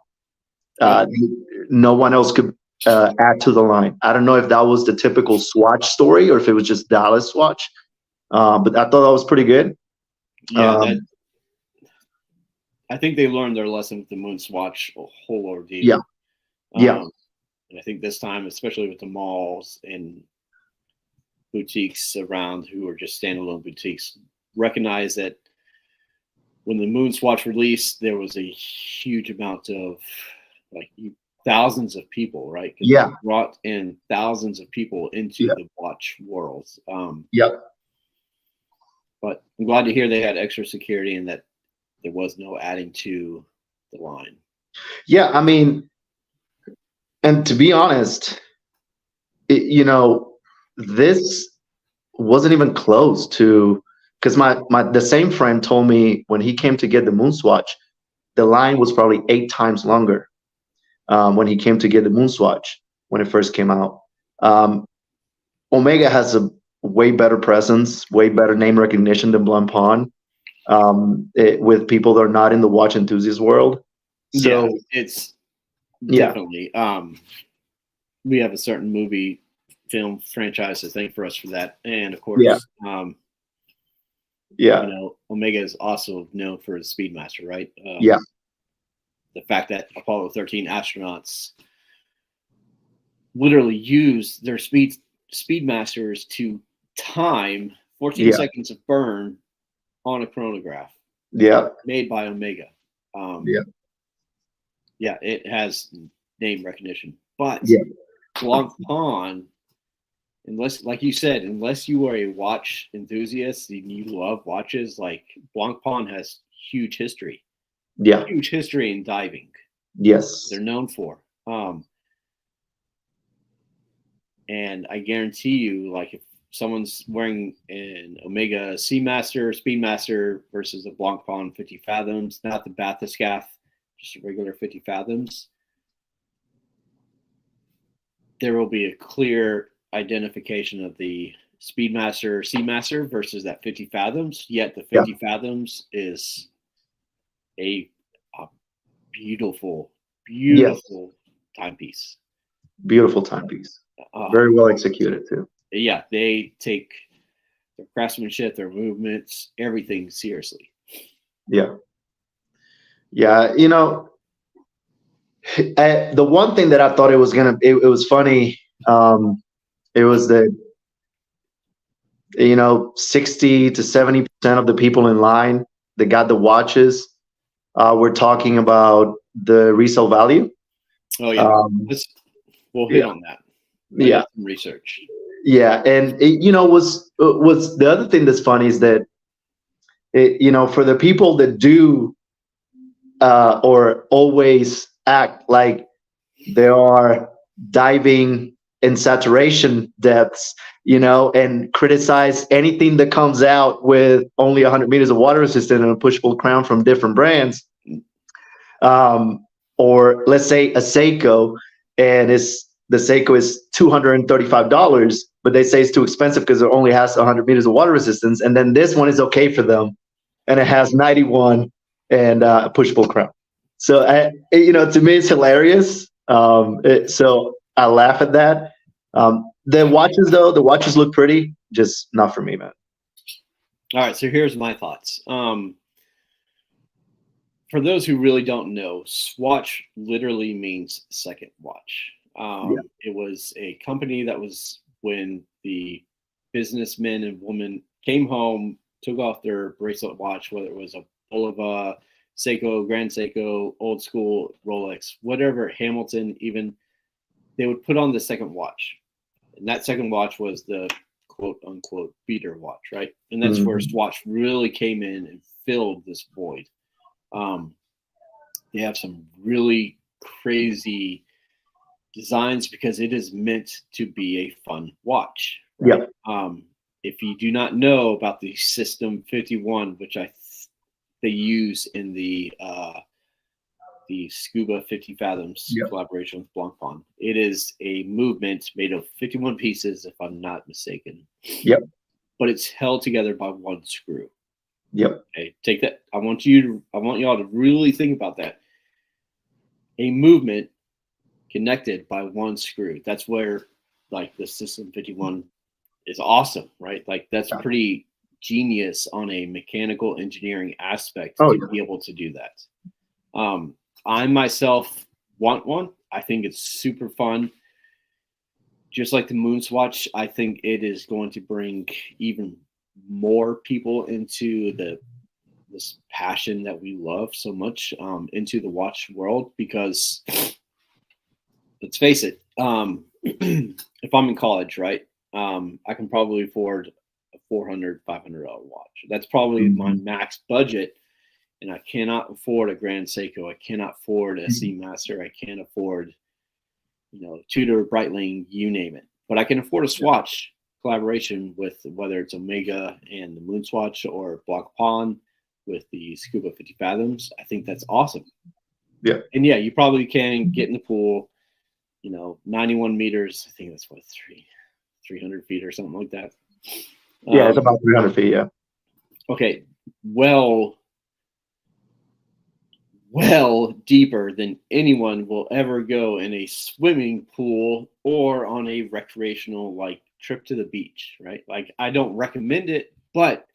No one else could add to the line. I don't know if that was the typical Swatch story or if it was just Dallas Swatch, but I thought that was pretty good. Yeah, I think they learned their lesson with the Moon Swatch whole ordeal. Yeah, yeah. And I think this time, especially with the malls and boutiques around who are just standalone boutiques, recognize that when the Moon Swatch released, there was a huge amount of thousands of people, right? Yeah. It brought in thousands of people into the watch world. But I'm glad to hear they had extra security and that there was no adding to the line. Yeah, I mean, and to be honest, this wasn't even close to, because the same friend told me when he came to get the Moon Swatch, the line was probably 8 times longer when he came to get the Moon Swatch when it first came out. Omega has a way better presence, way better name recognition than Blanc Pawn with people that are not in the watch enthusiast world. So yeah, it's definitely. We have a certain movie film franchise to thank for us for that, and of course, Omega is also known for his Speedmaster, right? The fact that Apollo 13 astronauts literally use their Speedmasters to time 14 seconds of burn on a chronograph. Made by Omega. It has name recognition, but Blanc Pawn, unless you are a watch enthusiast and you love watches, like Blanc Pawn has huge history. Huge history in diving. Yes. They're known for. And I guarantee you, like, if someone's wearing an Omega Speedmaster versus a Blanc Pawn 50 Fathoms, not the Bathyscaphe, just a regular 50 Fathoms, there will be a clear identification of the Speedmaster Seamaster versus that 50 Fathoms, yet the 50 Fathoms is a beautiful timepiece. Beautiful timepiece. Very well executed too. Yeah, they take their craftsmanship, their movements, everything seriously. Yeah. The one thing that I thought it was funny. It was that 60 to 70% of the people in line that got the watches were talking about the resale value. Oh yeah, we'll hit on that. Yeah. Some research. Yeah. And was the other thing that's funny is that, for the people that do, or always act like they are diving in saturation depths, and criticize anything that comes out with only 100 meters of water resistance and a push-pull crown from different brands. Or let's say a Seiko, and the Seiko is $235, but they say it's too expensive because it only has 100 meters of water resistance. And then this one is okay for them, and it has 91 and a push-pull crown. So, to me, it's hilarious. So I laugh at that. The watches look pretty, just not for me, man. All right, so here's my thoughts. For those who really don't know, Swatch literally means second watch. It was a company that was when the businessmen and women came home, took off their bracelet watch, whether it was a Bulova, Seiko, Grand Seiko, old school, Rolex, whatever, Hamilton even, they would put on the second watch. And that second watch was the quote unquote beater watch, right? And that's where Swatch really came in and filled this void. They have some really crazy designs because it is meant to be a fun watch. Right? Yeah. If you do not know about the System 51, which they use in the Scuba 50 Fathoms collaboration with Blancpain, it is a movement made of 51 pieces, if I'm not mistaken. Yep. But it's held together by one screw. Yep. Okay, take that. I want y'all to really think about that. A movement connected by one screw. That's where, like, the System 51 is awesome, right? Like, that's pretty genius on a mechanical engineering aspect to be able to do that. I myself want one. I think it's super fun. Just like the Moon Swatch, I think it is going to bring even more people into this passion that we love so much, into the watch world, because let's face it, if I'm in college, right, I can probably afford a $400, $500 watch. That's probably my max budget, and I cannot afford a Grand Seiko. I cannot afford a Seamaster. I can't afford, Tudor, Breitling, you name it. But I can afford a Swatch collaboration with, whether it's Omega and the Moon Swatch or Blancpain with the Scuba 50 Fathoms. I think that's awesome. Yeah. And yeah, you probably can get in the pool, 91 meters. I think that's what, 300 feet or something like that. Yeah, it's about 300 feet. Yeah. Okay. Well deeper than anyone will ever go in a swimming pool or on a recreational, like, trip to the beach, right? Like, I don't recommend it, but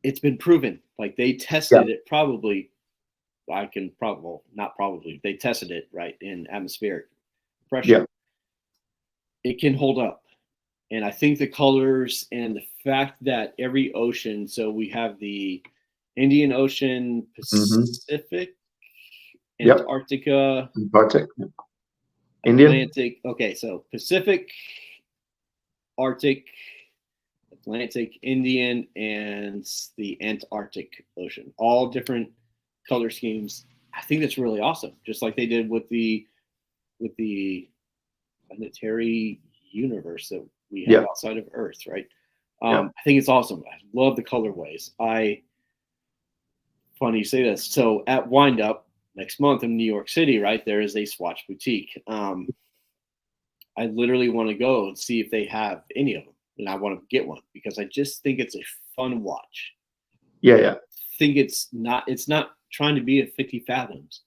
it's been proven. Like, they tested it probably. They tested it, right, in atmospheric pressure. Yeah. It can hold up. And I think the colors and the fact that every ocean, so we have the Indian Ocean, Pacific, Antarctica, Atlantic. Okay, so Pacific, Arctic, Atlantic, Indian, and the Antarctic Ocean. All different color schemes. I think that's really awesome. Just like they did with the planetary universe that we have outside of Earth, right? I think it's awesome. I love the colorways. Funny you say this. So at Wind Up next month in New York City, right, there is a Swatch boutique. I literally want to go and see if they have any of them, and I want to get one because I just think it's a fun watch. Yeah. I think it's not trying to be a 50 Fathoms.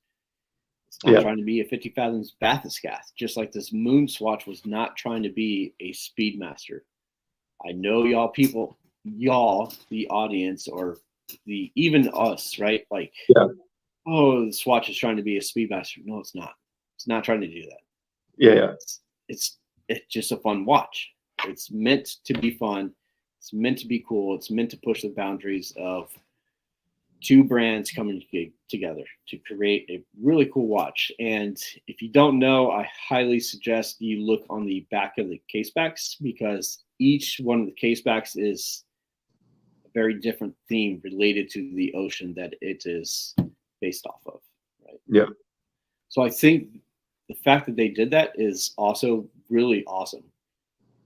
It's not trying to be a 50 Fathoms Bathyscaphe, just like this Moon Swatch was not trying to be a Speedmaster. I know y'all, the audience, or even us, right? Like, the Swatch is trying to be a Speedmaster. No, it's not. It's not trying to do that. Yeah. It's just a fun watch. It's meant to be fun. It's meant to be cool. It's meant to push the boundaries of two brands coming together to create a really cool watch. And if you don't know, I highly suggest you look on the back of the case backs, because each one of the case backs is a very different theme related to the ocean that it is based off of. Right. Yeah. So I think the fact that they did that is also really awesome.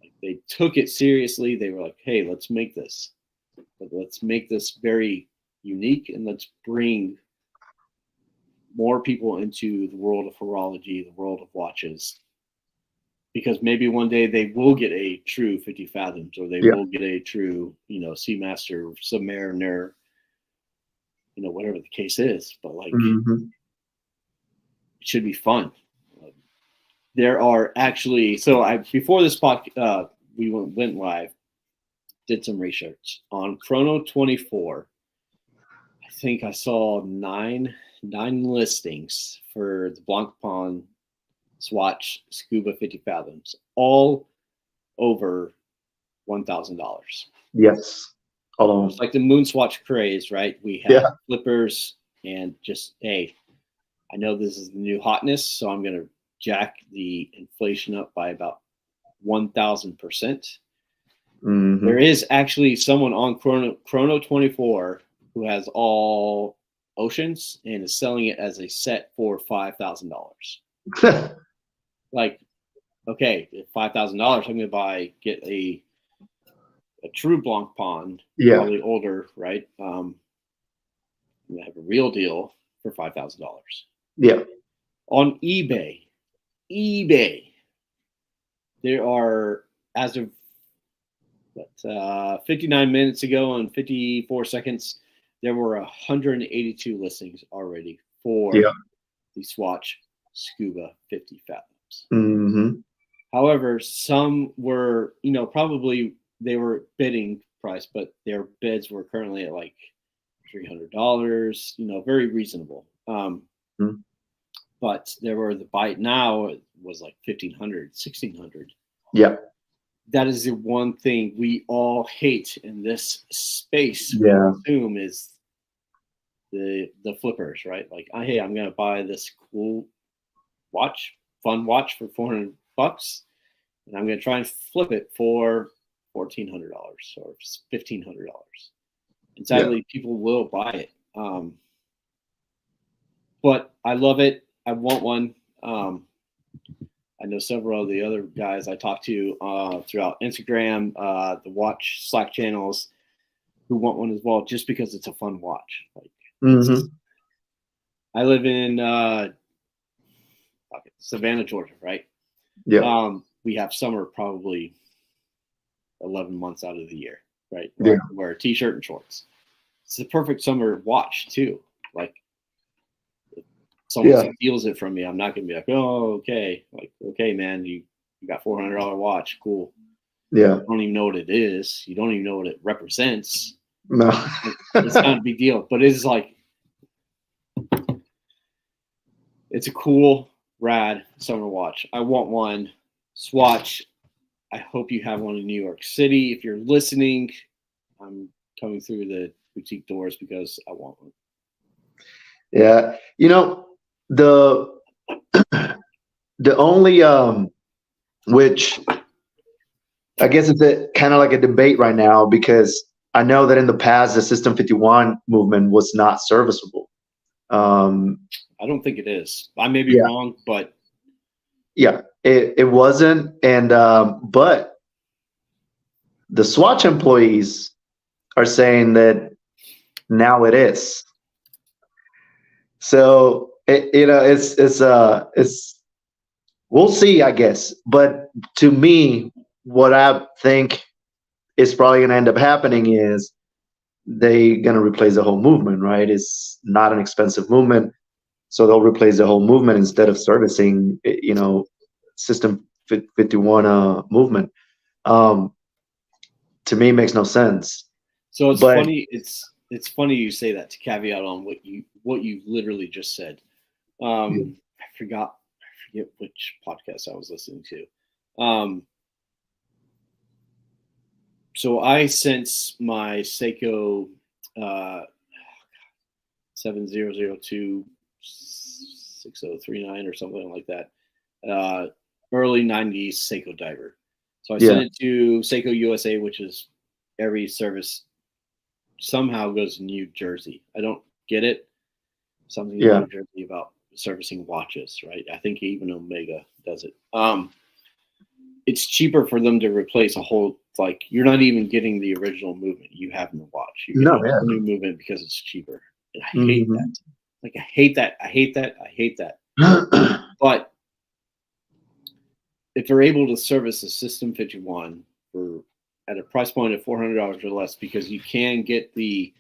Like, they took it seriously. They were like, hey, let's make this. Let's make this very unique, and let's bring more people into the world of horology, the world of watches, because maybe one day they will get a true 50 fathoms, or they will get a true, Seamaster, Submariner, whatever the case is. But like, it should be fun. There are actually, before this podcast, we went live, did some research on Chrono 24. I think I saw nine listings for the Blancpain Swatch Scuba 50 Fathoms, all over $1,000. Yes. It's like the Moon Swatch craze, right? We have flippers, and just, hey, I know this is the new hotness, so I'm going to jack the inflation up by about 1,000%. There is actually someone on Chrono 24 who has all oceans and is selling it as a set for $5,000. Like, okay, $5,000, I'm going to get a true Blancpain, probably older, right? I'm going to have a real deal for $5,000. Yeah. On eBay, there are, as of 59 minutes ago and 54 seconds, there were 182 listings already for the Swatch Scuba 50 Fathoms. However, some were, probably they were bidding price, but their bids were currently at like $300, very reasonable. But there were the buy now, it was like $1,500, $1,600. Yeah. That is the one thing we all hate in this space. Yeah. We assume is the flippers, right? Like, hey, I'm gonna buy this cool watch, fun watch for $400, and I'm gonna try and flip it for $1,400 or $1,500. And sadly, people will buy it. But I love it. I want one. I know several of the other guys I talk to throughout Instagram, the watch Slack channels, who want one as well, just because it's a fun watch. Like, I live in Savannah, Georgia, right? Yeah. We have summer probably 11 months out of the year, right? Yeah. Wear a t-shirt and shorts. It's the perfect summer watch too. Like, someone steals it from me, I'm not gonna be like, oh, okay. Like, okay, man, you got $400 watch, cool. Yeah. You don't even know what it is. You don't even know what it represents. No. It's not a big deal, but it's like, it's a cool, rad summer watch. I want one. Swatch, I hope you have one in New York City. If you're listening, I'm coming through the boutique doors because I want one. Yeah. The only which I guess it's kind of like a debate right now, because I know that in the past the System 51 movement was not serviceable. I don't think it is. I may be wrong, but it wasn't. And but the Swatch employees are saying that now it is. So it's we'll see, I guess. But to me, what I think is probably going to end up happening is they're going to replace the whole movement, right? It's not an expensive movement, so they'll replace the whole movement instead of servicing, System 51 movement. To me, it makes no sense. So it's funny. It's funny you say that, to caveat on what you literally just said. I forget which podcast I was listening to. So I sense my Seiko 7002 6039 or something like that. Early 90s Seiko diver. So I sent it to Seiko USA, which is every service somehow goes to New Jersey. I don't get it. Something in New Jersey about servicing watches, right? I think even Omega does it. It's cheaper for them to replace a whole, like, you're not even getting the original movement you have in the watch. You're getting a new movement because it's cheaper. And I hate that. Like, I hate that. I hate that. I hate that. But if they're able to service a System 51 for at a price point of $400 or less, because you can get the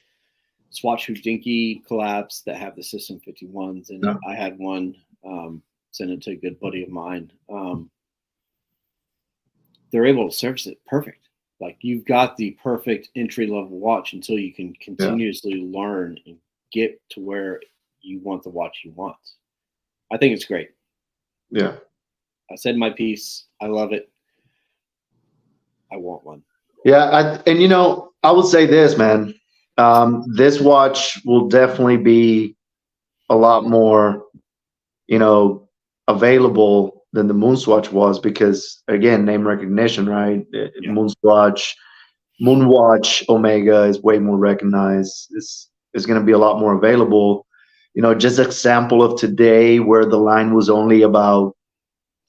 Swatch Houdinki collabs that have the System 51s, and I had one, sent it to a good buddy of mine. They're able to service it perfect. Like, you've got the perfect entry-level watch until you can continuously learn and get to where you want the watch you want. I think it's great. Yeah. I said my piece. I love it. I want one. Yeah, and I would say this, man. This watch will definitely be a lot more, available than the Moonswatch was, because, again, name recognition, right? Yeah. Moonwatch Omega is way more recognized. It's going to be a lot more available. Just example of today, where the line was only about,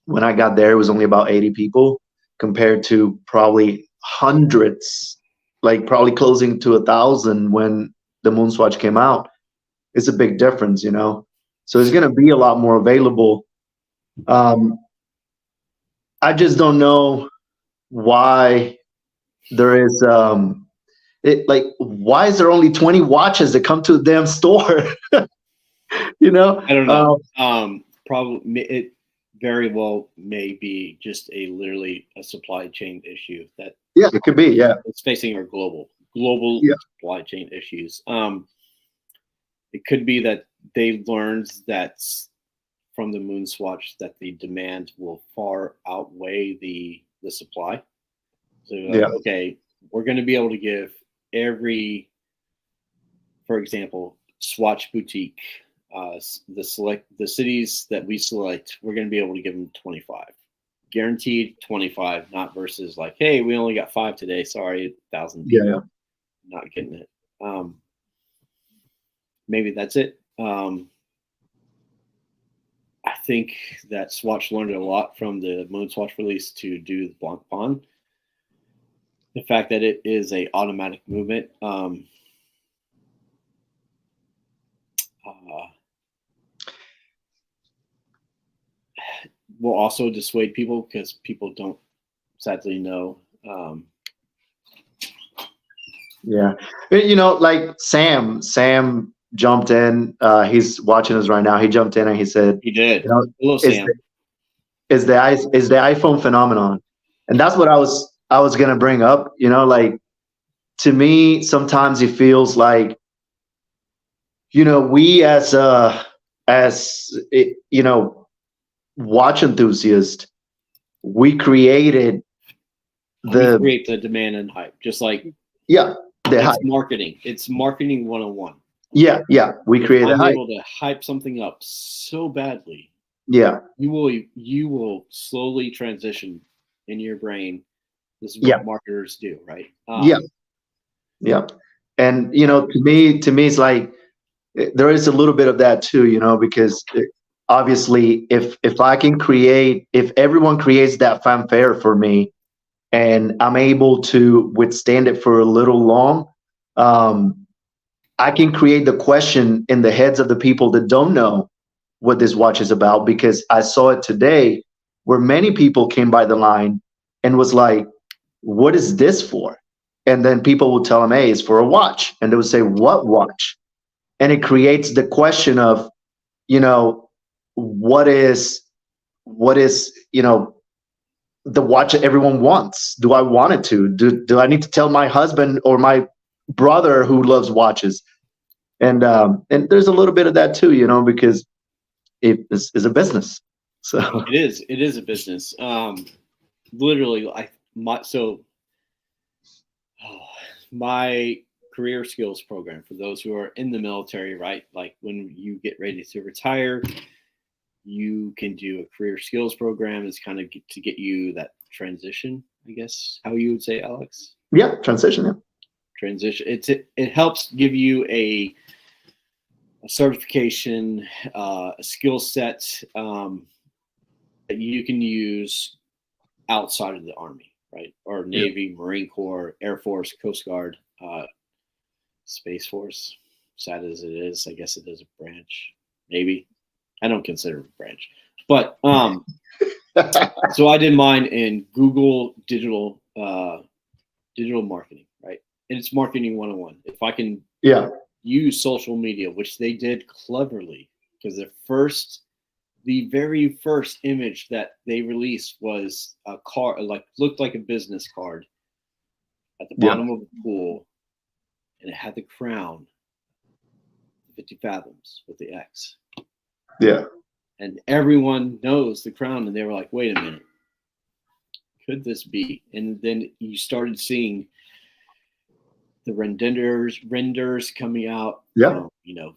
when I got there, it was only about 80 people compared to probably hundreds, like probably closing to 1,000 when the Moonswatch came out. It's a big difference, So it's going to be a lot more available. I just don't know why there is why is there only 20 watches that come to a damn store? I don't know. Probably it very well may be just literally a supply chain issue that it could be. Yeah, it's facing our global supply chain issues. It could be that they learned that from the Moonswatch that the demand will far outweigh the supply. So okay, we're going to be able to give every, for example, Swatch boutique, the cities that we select, we're going to be able to give them 25, guaranteed 25, not versus like, hey, we only got 5 today. Sorry, 1,000 people not getting it. Maybe that's it. I think that Swatch learned a lot from the Moonswatch release to do the Blanc Bond. The fact that it is a automatic movement will also dissuade people, because people don't sadly know. Like Sam jumped in. He's watching us right now. He jumped in and he said, he did. Hello, Sam. Is the iPhone phenomenon, and that's what I was gonna bring up. To me, sometimes it feels like, we as watch enthusiasts, we create the demand and hype, just like hype. Marketing. It's marketing 101. Yeah, we create the hype. Able to hype something up so badly. Yeah, you will slowly transition in your brain. This is what marketers do, right? And to me, it's like there is a little bit of that too, because obviously, if everyone creates that fanfare for me, and I'm able to withstand it for a little long, I can create the question in the heads of the people that don't know what this watch is about, because I saw it today where many people came by the line and was like, what is this for? And then people will tell them, hey, it's for a watch. And they would say, what watch? And it creates the question of, what is, the watch that everyone wants? Do I want it to? Do I need to tell my husband or my brother who loves watches? And there's a little bit of that too, because it is a business. So it is a business. Literally, my career skills program for those who are in the military, right? Like when you get ready to retire, you can do a career skills program. It's kind of to get you that transition, I guess, how you would say, Alex? Yeah, transition. Yeah. Transition. It helps give you a certification, a skill set that you can use outside of the Army, right? Or Navy, Marine Corps, Air Force, Coast Guard, Space Force. Sad as it is, I guess it is a branch. Maybe. I don't consider it a branch. But so I did mine in Google digital marketing, right? And it's marketing 101. If I can use social media, which they did cleverly, because the very first image that they released was a card, like looked like a business card at the bottom of the pool, and it had the crown, 50 fathoms with the X. Yeah. And everyone knows the crown, and they were like, wait a minute, could this be? And then you started seeing the renders coming out. You know,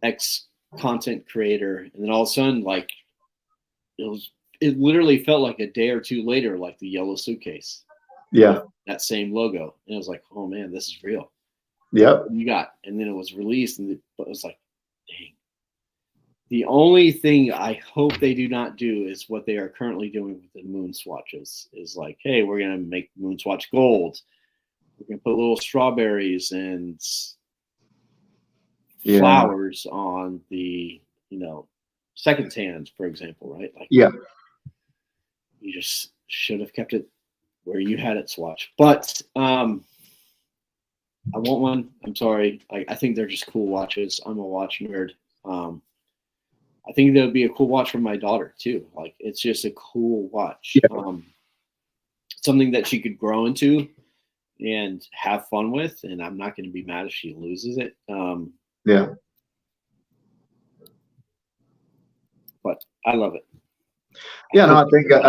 X content creator, and then all of a sudden, like it literally felt like a day or two later, like the yellow suitcase. Yeah. That same logo. And I was like, oh man, this is real. Yep. You got, and then it was released, and it was like, dang. The only thing I hope they do not do is what they are currently doing with the moon swatches. Is like, hey, we're gonna make moon swatch gold. We're gonna put little strawberries and flowers on the, second hands, for example, right? Like, you just should have kept it where you had it, Swatch. But I want one. I'm sorry. I think they're just cool watches. I'm a watch nerd. I think that would be a cool watch for my daughter too. Like, it's just a cool watch. Something that she could grow into and have fun with, and I'm not going to be mad if she loses it. But I love it. I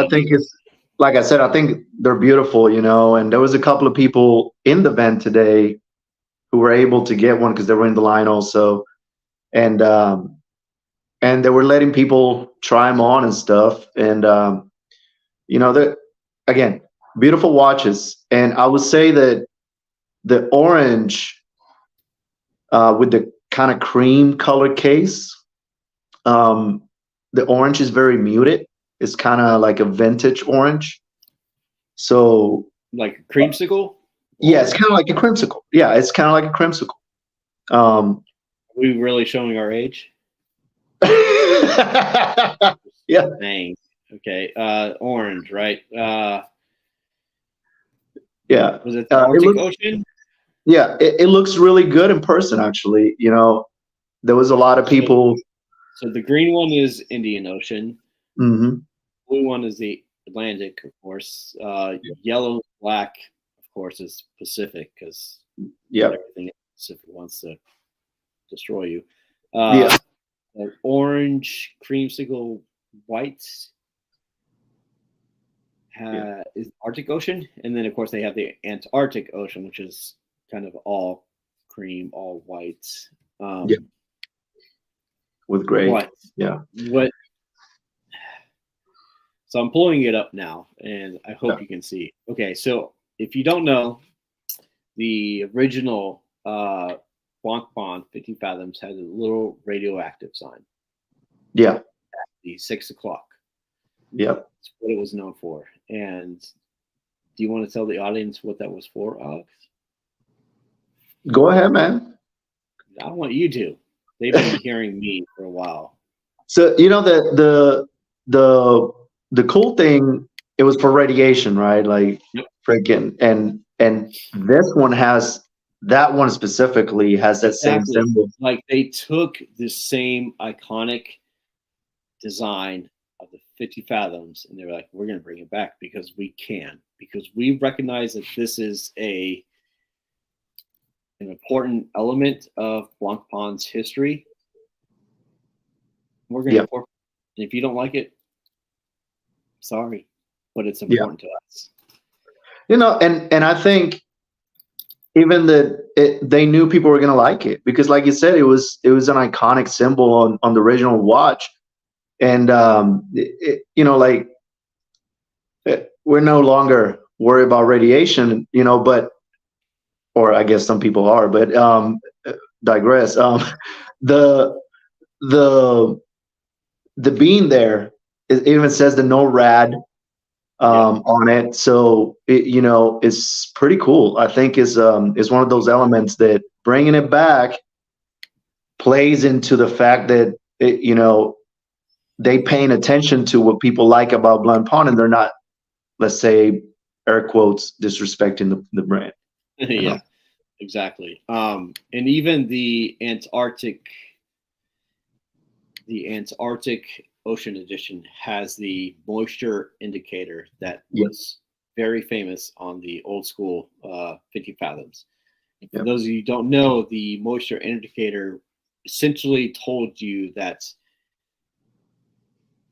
think it's, like I said, I think they're beautiful, and there was a couple of people in the event today who were able to get one because they were in the line also. And they were letting people try them on and stuff. And, they're, again, beautiful watches. And I would say that the orange with the kind of cream color case, the orange is very muted. It's kind of like a vintage orange. So, like a creamsicle? Yeah, it's kind of like a creamsicle. Yeah, it's kind of like a creamsicle. Are we really showing our age? Yeah. Dang. Okay. Orange, right? Yeah. Was it the Arctic Ocean? Yeah, it looks really good in person, actually. There was a lot of people. So the green one is Indian Ocean. Mm-hmm. Blue one is the Atlantic, of course. Yellow, black, of course, is Pacific, because everything in the Pacific wants to destroy you. Orange, creamsicle, white is Arctic Ocean, and then of course they have the Antarctic Ocean, which is kind of all cream, all white. With gray. So I'm pulling it up now, and I hope you can see. Okay, so if you don't know, the original Blanc Bond 50 Fathoms had a little radioactive sign. Yeah. At the 6 o'clock. Yep. That's what it was known for. And do you want to tell the audience what that was for, Alex? Go ahead, man. I want you to. They've been hearing me for a while. So the cool thing, it was for radiation, right? Like freaking, and this one has, that one specifically has that same symbol. Like, they took the same iconic design of the 50 Fathoms, and they were like, we're going to bring it back because we can, because we recognize that this is an important element of Blanc Bond's history. We're going to incorporate it. And if you don't like it, sorry, but it's important to us. And I think even they knew people were gonna like it because, like you said, it was an iconic symbol on the original watch, and like we're no longer worried about radiation, but or I guess some people are, but digress. The the the bean there, it even says the no rad on it, so it's pretty cool. I think is one of those elements that bringing it back plays into the fact that they paying attention to what people like about Blunt Pawn, and they're not, let's say, air quotes, disrespecting the brand. Yeah, exactly. And even the Antarctic Ocean Edition has the moisture indicator that was very famous on the old school 50 Fathoms. For those of you who don't know, the moisture indicator essentially told you that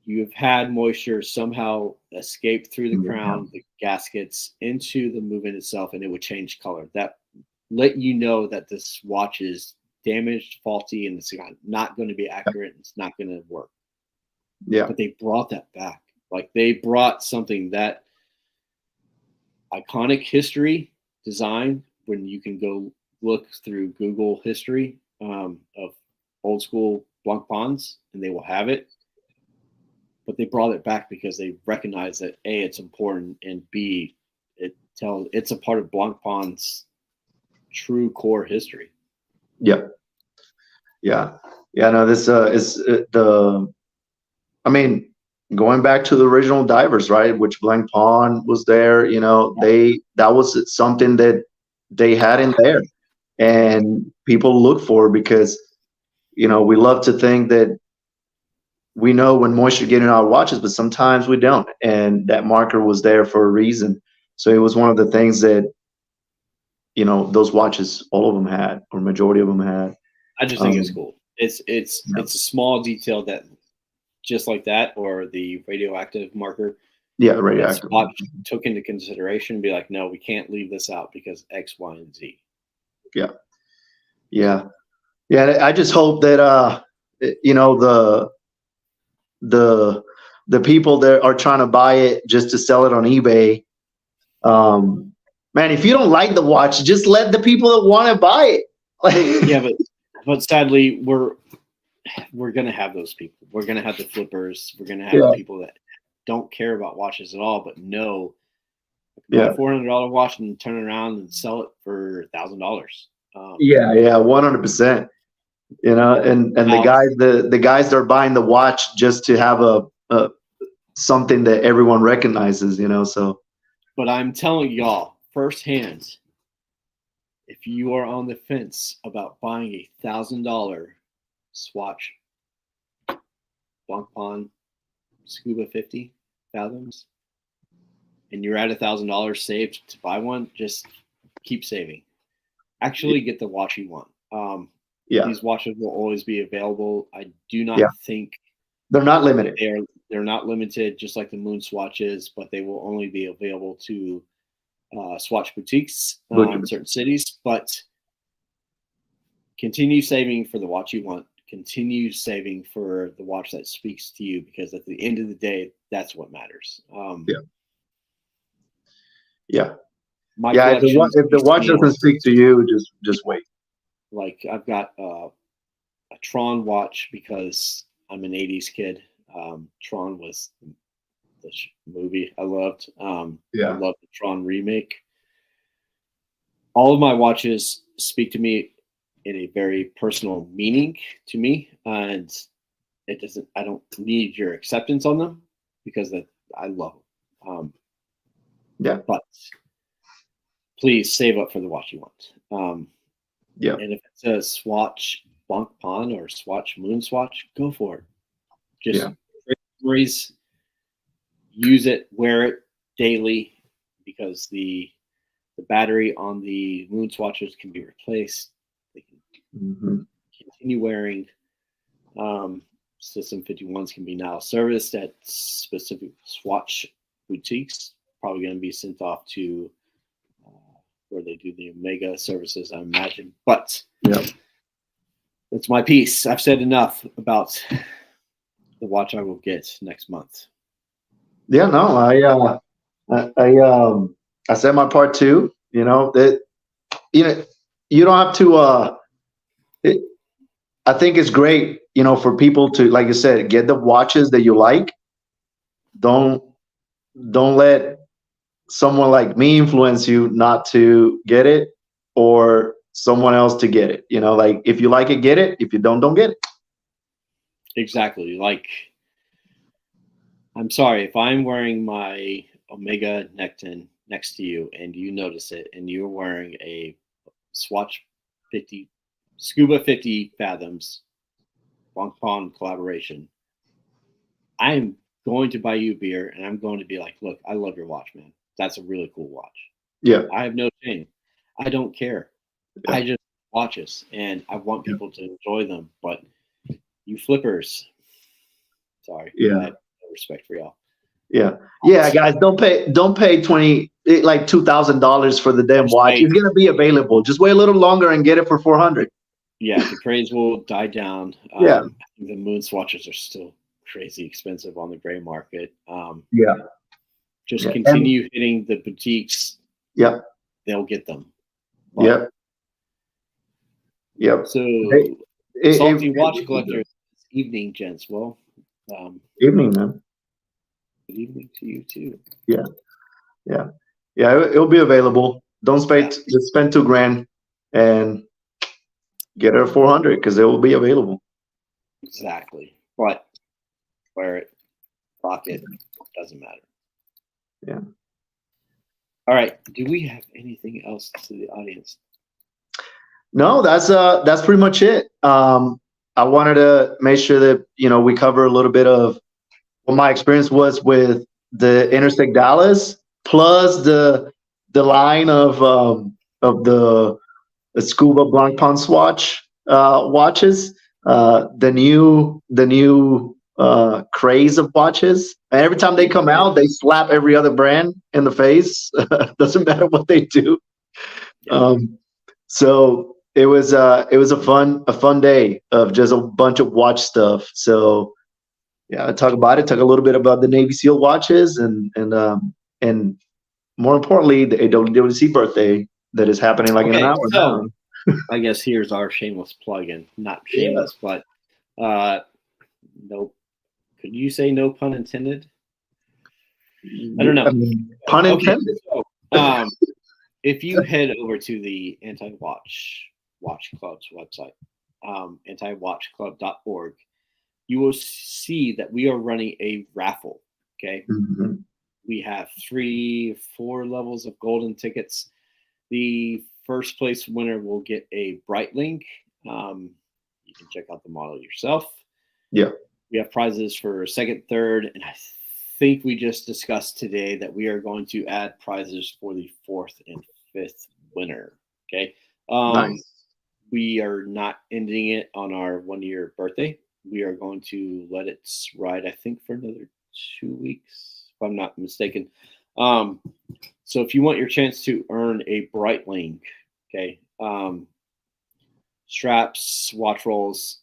you have had moisture somehow escape through the crown, the gaskets, into the movement itself, and it would change color. That let you know that this watch is damaged, faulty, and it's not going to be accurate. It's not going to work. Yeah. But they brought that back. Like, they brought something that iconic history design, when you can go look through Google history of old school Blanc Bonds, and they will have it. But they brought it back because they recognize that A, it's important, and B, it's a part of Blanc Bond's true core history. Yeah. No, this is going back to the original divers, right? Which Blanc Pawn was there. That was something that they had in there, and people look for, because we love to think that we know when moisture get in our watches, but sometimes we don't. And that marker was there for a reason. So it was one of the things that, those watches, all of them had, or majority of them had. I just think it's cool. It's a small detail that, just like that, or the radioactive marker. Yeah, radioactive. Swatch took into consideration, be like, no, we can't leave this out because X, Y, and Z. Yeah. I just hope that the people that are trying to buy it just to sell it on eBay, man, if you don't like the watch, just let the people that want to buy it. Yeah, but sadly, we're gonna have those people. We're gonna have the flippers. We're gonna have people that don't care about watches at all, but know buy a $400 watch and turn around and sell it for $1,000. 100%. And the guys that are buying the watch just to have a something that everyone recognizes, so. But I'm telling y'all firsthand, if you are on the fence about buying a $1,000 Swatch Blanc Pawn Scuba 50 Fathoms, and you're at $1,000 saved to buy one, just keep saving. Actually, get the watch you want. These watches will always be available. I do not think they're not limited. They're not limited, just like the Moon Swatch is, but they will only be available to Swatch boutiques in certain cities. But continue saving for the watch you want. Continue saving for the watch that speaks to you, because at the end of the day, that's what matters. If the watch doesn't speak to you, just wait. Like, I've got a Tron watch because I'm an 80s kid. Tron was the movie I loved. I love the Tron remake. All of my watches speak to me in a very personal meaning to me, and I don't need your acceptance on them, because I love them. But please save up for the watch you want. And if it's a Swatch Blanc Pawn or Swatch Moon Swatch, go for it. Just create memories, use it, wear it daily, because the battery on the Moon Swatches can be replaced. They can continue wearing. System 51s can be now serviced at specific Swatch boutiques. Probably going to be sent off to where they do the Omega services, I imagine. But yeah, that's my piece. I've said enough about the watch I will get next month. yeah. No, I said my part too. You know that you don't have to. I think it's great, for people to, like you said, get the watches that you like. Don't let someone like me influence you not to get it, or someone else to get it. Like, if you like it, get it. If you don't get it. Exactly. Like, I'm sorry if I'm wearing my Omega Necton next to you and you notice it and you're wearing a Swatch 50 Scuba 50 Fathoms Blancpain collaboration. I'm going to buy you a beer and I'm going to be like, look, I love your watch, man. That's a really cool watch. Yeah. I have no shame. I don't care. Yeah. I just watches and I want people to enjoy them. But you flippers, sorry. Yeah. I have no respect for y'all. Yeah. Guys, don't pay $2,000 for the damn watch. Wait. It's gonna be available. Just wait a little longer and get it for $400. Yeah, the craze will die down. Yeah. I think the moon swatches are still crazy expensive on the gray market. Just continue hitting the boutiques. Yep. They'll get them. But, yep. So, Salty Watch Collector, evening, gents. Well, evening, man. Good evening to you too. Yeah. It'll be available. Don't just spend $2,000 and get it at 400 because it will be available. Exactly. But wear it, rock it, doesn't matter. Yeah. All right. Do we have anything else to the audience? No, that's pretty much it. I wanted to make sure that we cover a little bit of what my experience was with the Intersect Dallas, plus the line of the Scuba Blancpain Swatch watches, the new craze of watches. And every time they come out, they slap every other brand in the face. Doesn't matter what they do. So it was a fun day of just a bunch of watch stuff. So I talk a little bit about the Navy SEAL watches and more importantly the AWWC birthday that is happening in an hour now. I guess here's our shameless plug-in. Not shameless, but no. Could you say no pun intended? I don't know. Pun intended. So, if you head over to the Anti-Watch Club's website, antiwatchclub.org, you will see that we are running a raffle. Okay. Mm-hmm. We have 4 levels of golden tickets. The first place winner will get a Breitling. You can check out the model yourself. Yeah. We have prizes for second, third, and I think we just discussed today that we are going to add prizes for the 4th and 5th winner. Okay. Nice. We are not ending it on our 1-year birthday. We are going to let it ride, I think, for another 2 weeks, if I'm not mistaken. So if you want your chance to earn a Breitling, okay, straps, watch rolls,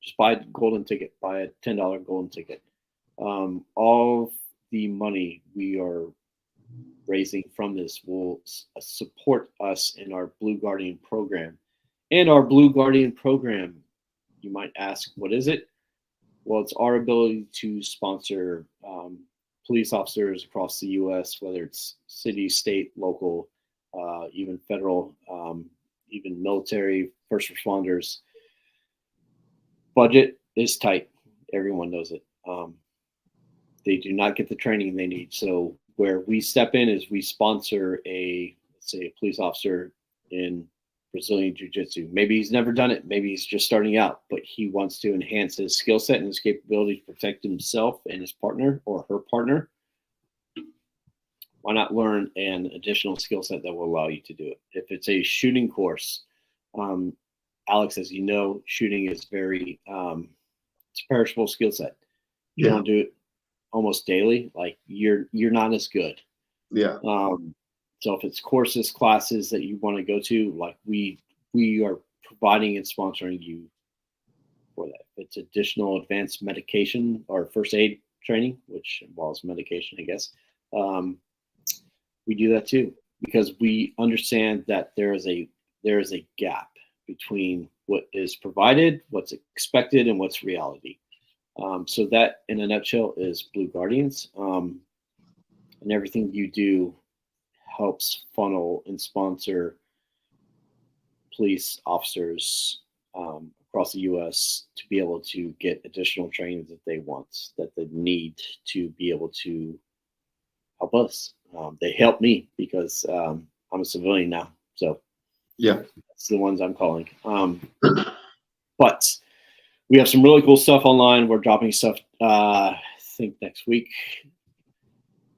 just buy a golden ticket, buy a $10 golden ticket. All the money we are raising from this will support us in our Blue Guardian program. And our Blue Guardian program, you might ask, what is it? Well, it's our ability to sponsor police officers across the U.S., whether it's city, state, local, even federal, even military, first responders. Budget is tight. Everyone knows it. They do not get the training they need. So where we step in is we sponsor let's say a police officer in Brazilian Jiu-Jitsu. Maybe he's never done it. Maybe he's just starting out, but he wants to enhance his skill set and his capability to protect himself and his partner or her partner. Why not learn an additional skill set that will allow you to do it? If it's a shooting course, Alex, as you know, shooting is very, it's a perishable skill set. You don't do it almost daily. Like you're not as good. Yeah. So if it's courses, classes that you want to go to, like we are providing and sponsoring you for that. If it's additional advanced medication or first aid training, which involves medication, I guess, we do that too, because we understand that there is a gap between what is provided, what's expected, and what's reality. So that, in a nutshell, is Blue Guardians, and everything you do helps funnel and sponsor police officers across the U.S. to be able to get additional training that they want, that they need to be able to help us. They help me because I'm a civilian now, so yeah, that's the ones I'm calling. But we have some really cool stuff online. We're dropping stuff, I think, next week.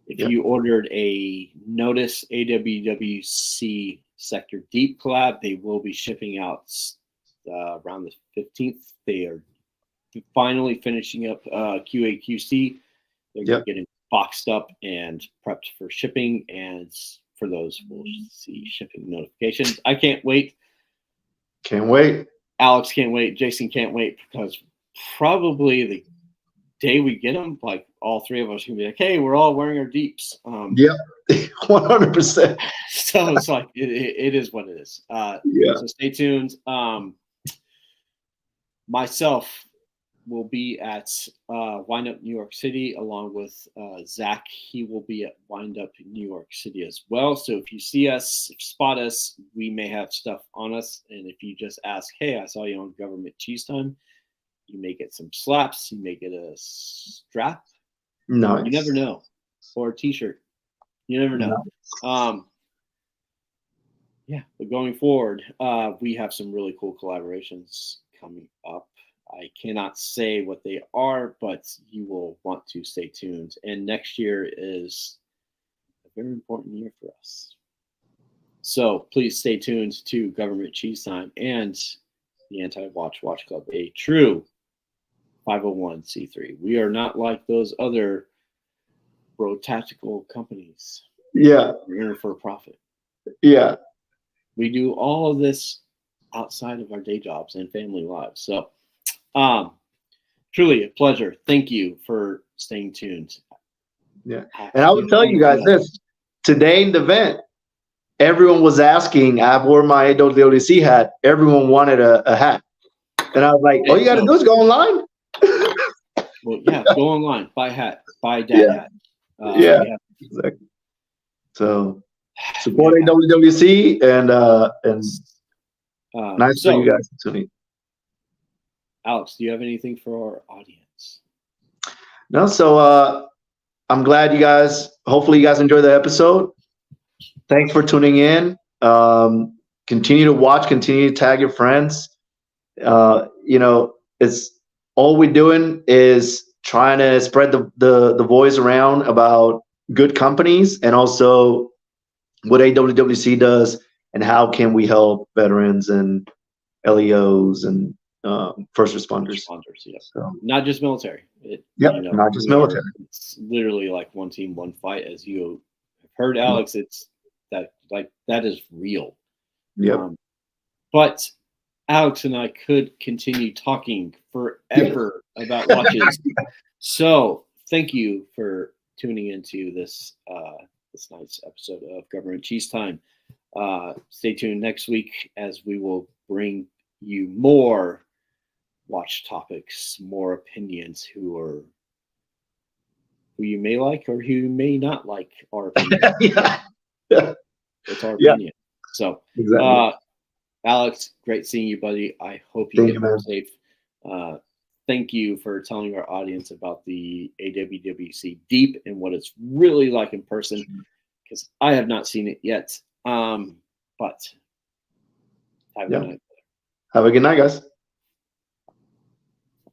If you ordered a Notice AWWC Sector Deep collab, they will be shipping out around the 15th. They are finally finishing up QA/QC. They're getting boxed up and prepped for shipping, and for those, we'll see shipping notifications. I can't wait. Can't wait. Alex can't wait. Jason can't wait, because probably the day we get them, like all three of us can be like, hey, we're all wearing our deeps. 100%. So it's like, it is what it is. So stay tuned. Myself will be at Wind Up New York City, along with Zach. He will be at Wind Up New York City as well. So if you see us, spot us, we may have stuff on us. And if you just ask, hey, I saw you on Government Cheese Time, you may get some slaps. You may get a strap. Nice. You never know. Or a T-shirt. You never know. Nice. But going forward, we have some really cool collaborations coming up. I cannot say what they are, but you will want to stay tuned. And next year is a very important year for us. So please stay tuned to Government Cheese Time and the Anti-Watch Watch Club, a true 501c3. We are not like those other tactical companies. Yeah. We're in it for a profit. Yeah. We do all of this outside of our day jobs and family lives. So truly a pleasure. Thank you for staying tuned. Yeah. And I would tell you guys this. Today in the event, everyone was asking, I wore my AWWC hat. Everyone wanted a hat. And I was like, all you got to do is go online. Well, go online, buy a hat, buy a dad hat. Exactly. So support AWWC and nice for you guys to tune in. Alex, do you have anything for our audience? No, so I'm glad you guys, hopefully you guys enjoyed the episode. Thanks for tuning in. Continue to watch, continue to tag your friends. It's all we're doing is trying to spread the voice around about good companies and also what AWWC does and how can we help veterans and LEOs and first responders. So, not just military. Not just military. It's literally like one team, one fight. As you have heard, Alex, it's that is real. Yeah. But Alex and I could continue talking forever about watches. So thank you for tuning into this nice episode of Government Cheese Time. Stay tuned next week as we will bring you more watch topics, more opinions, who you may like or who you may not like our opinion. It's our opinion. So exactly. Alex, great seeing you, buddy. I hope you get home safe. Thank you for telling our audience about the AWWC Deep and what it's really like in person, because I have not seen it yet. But have a good night. Have a good night, guys.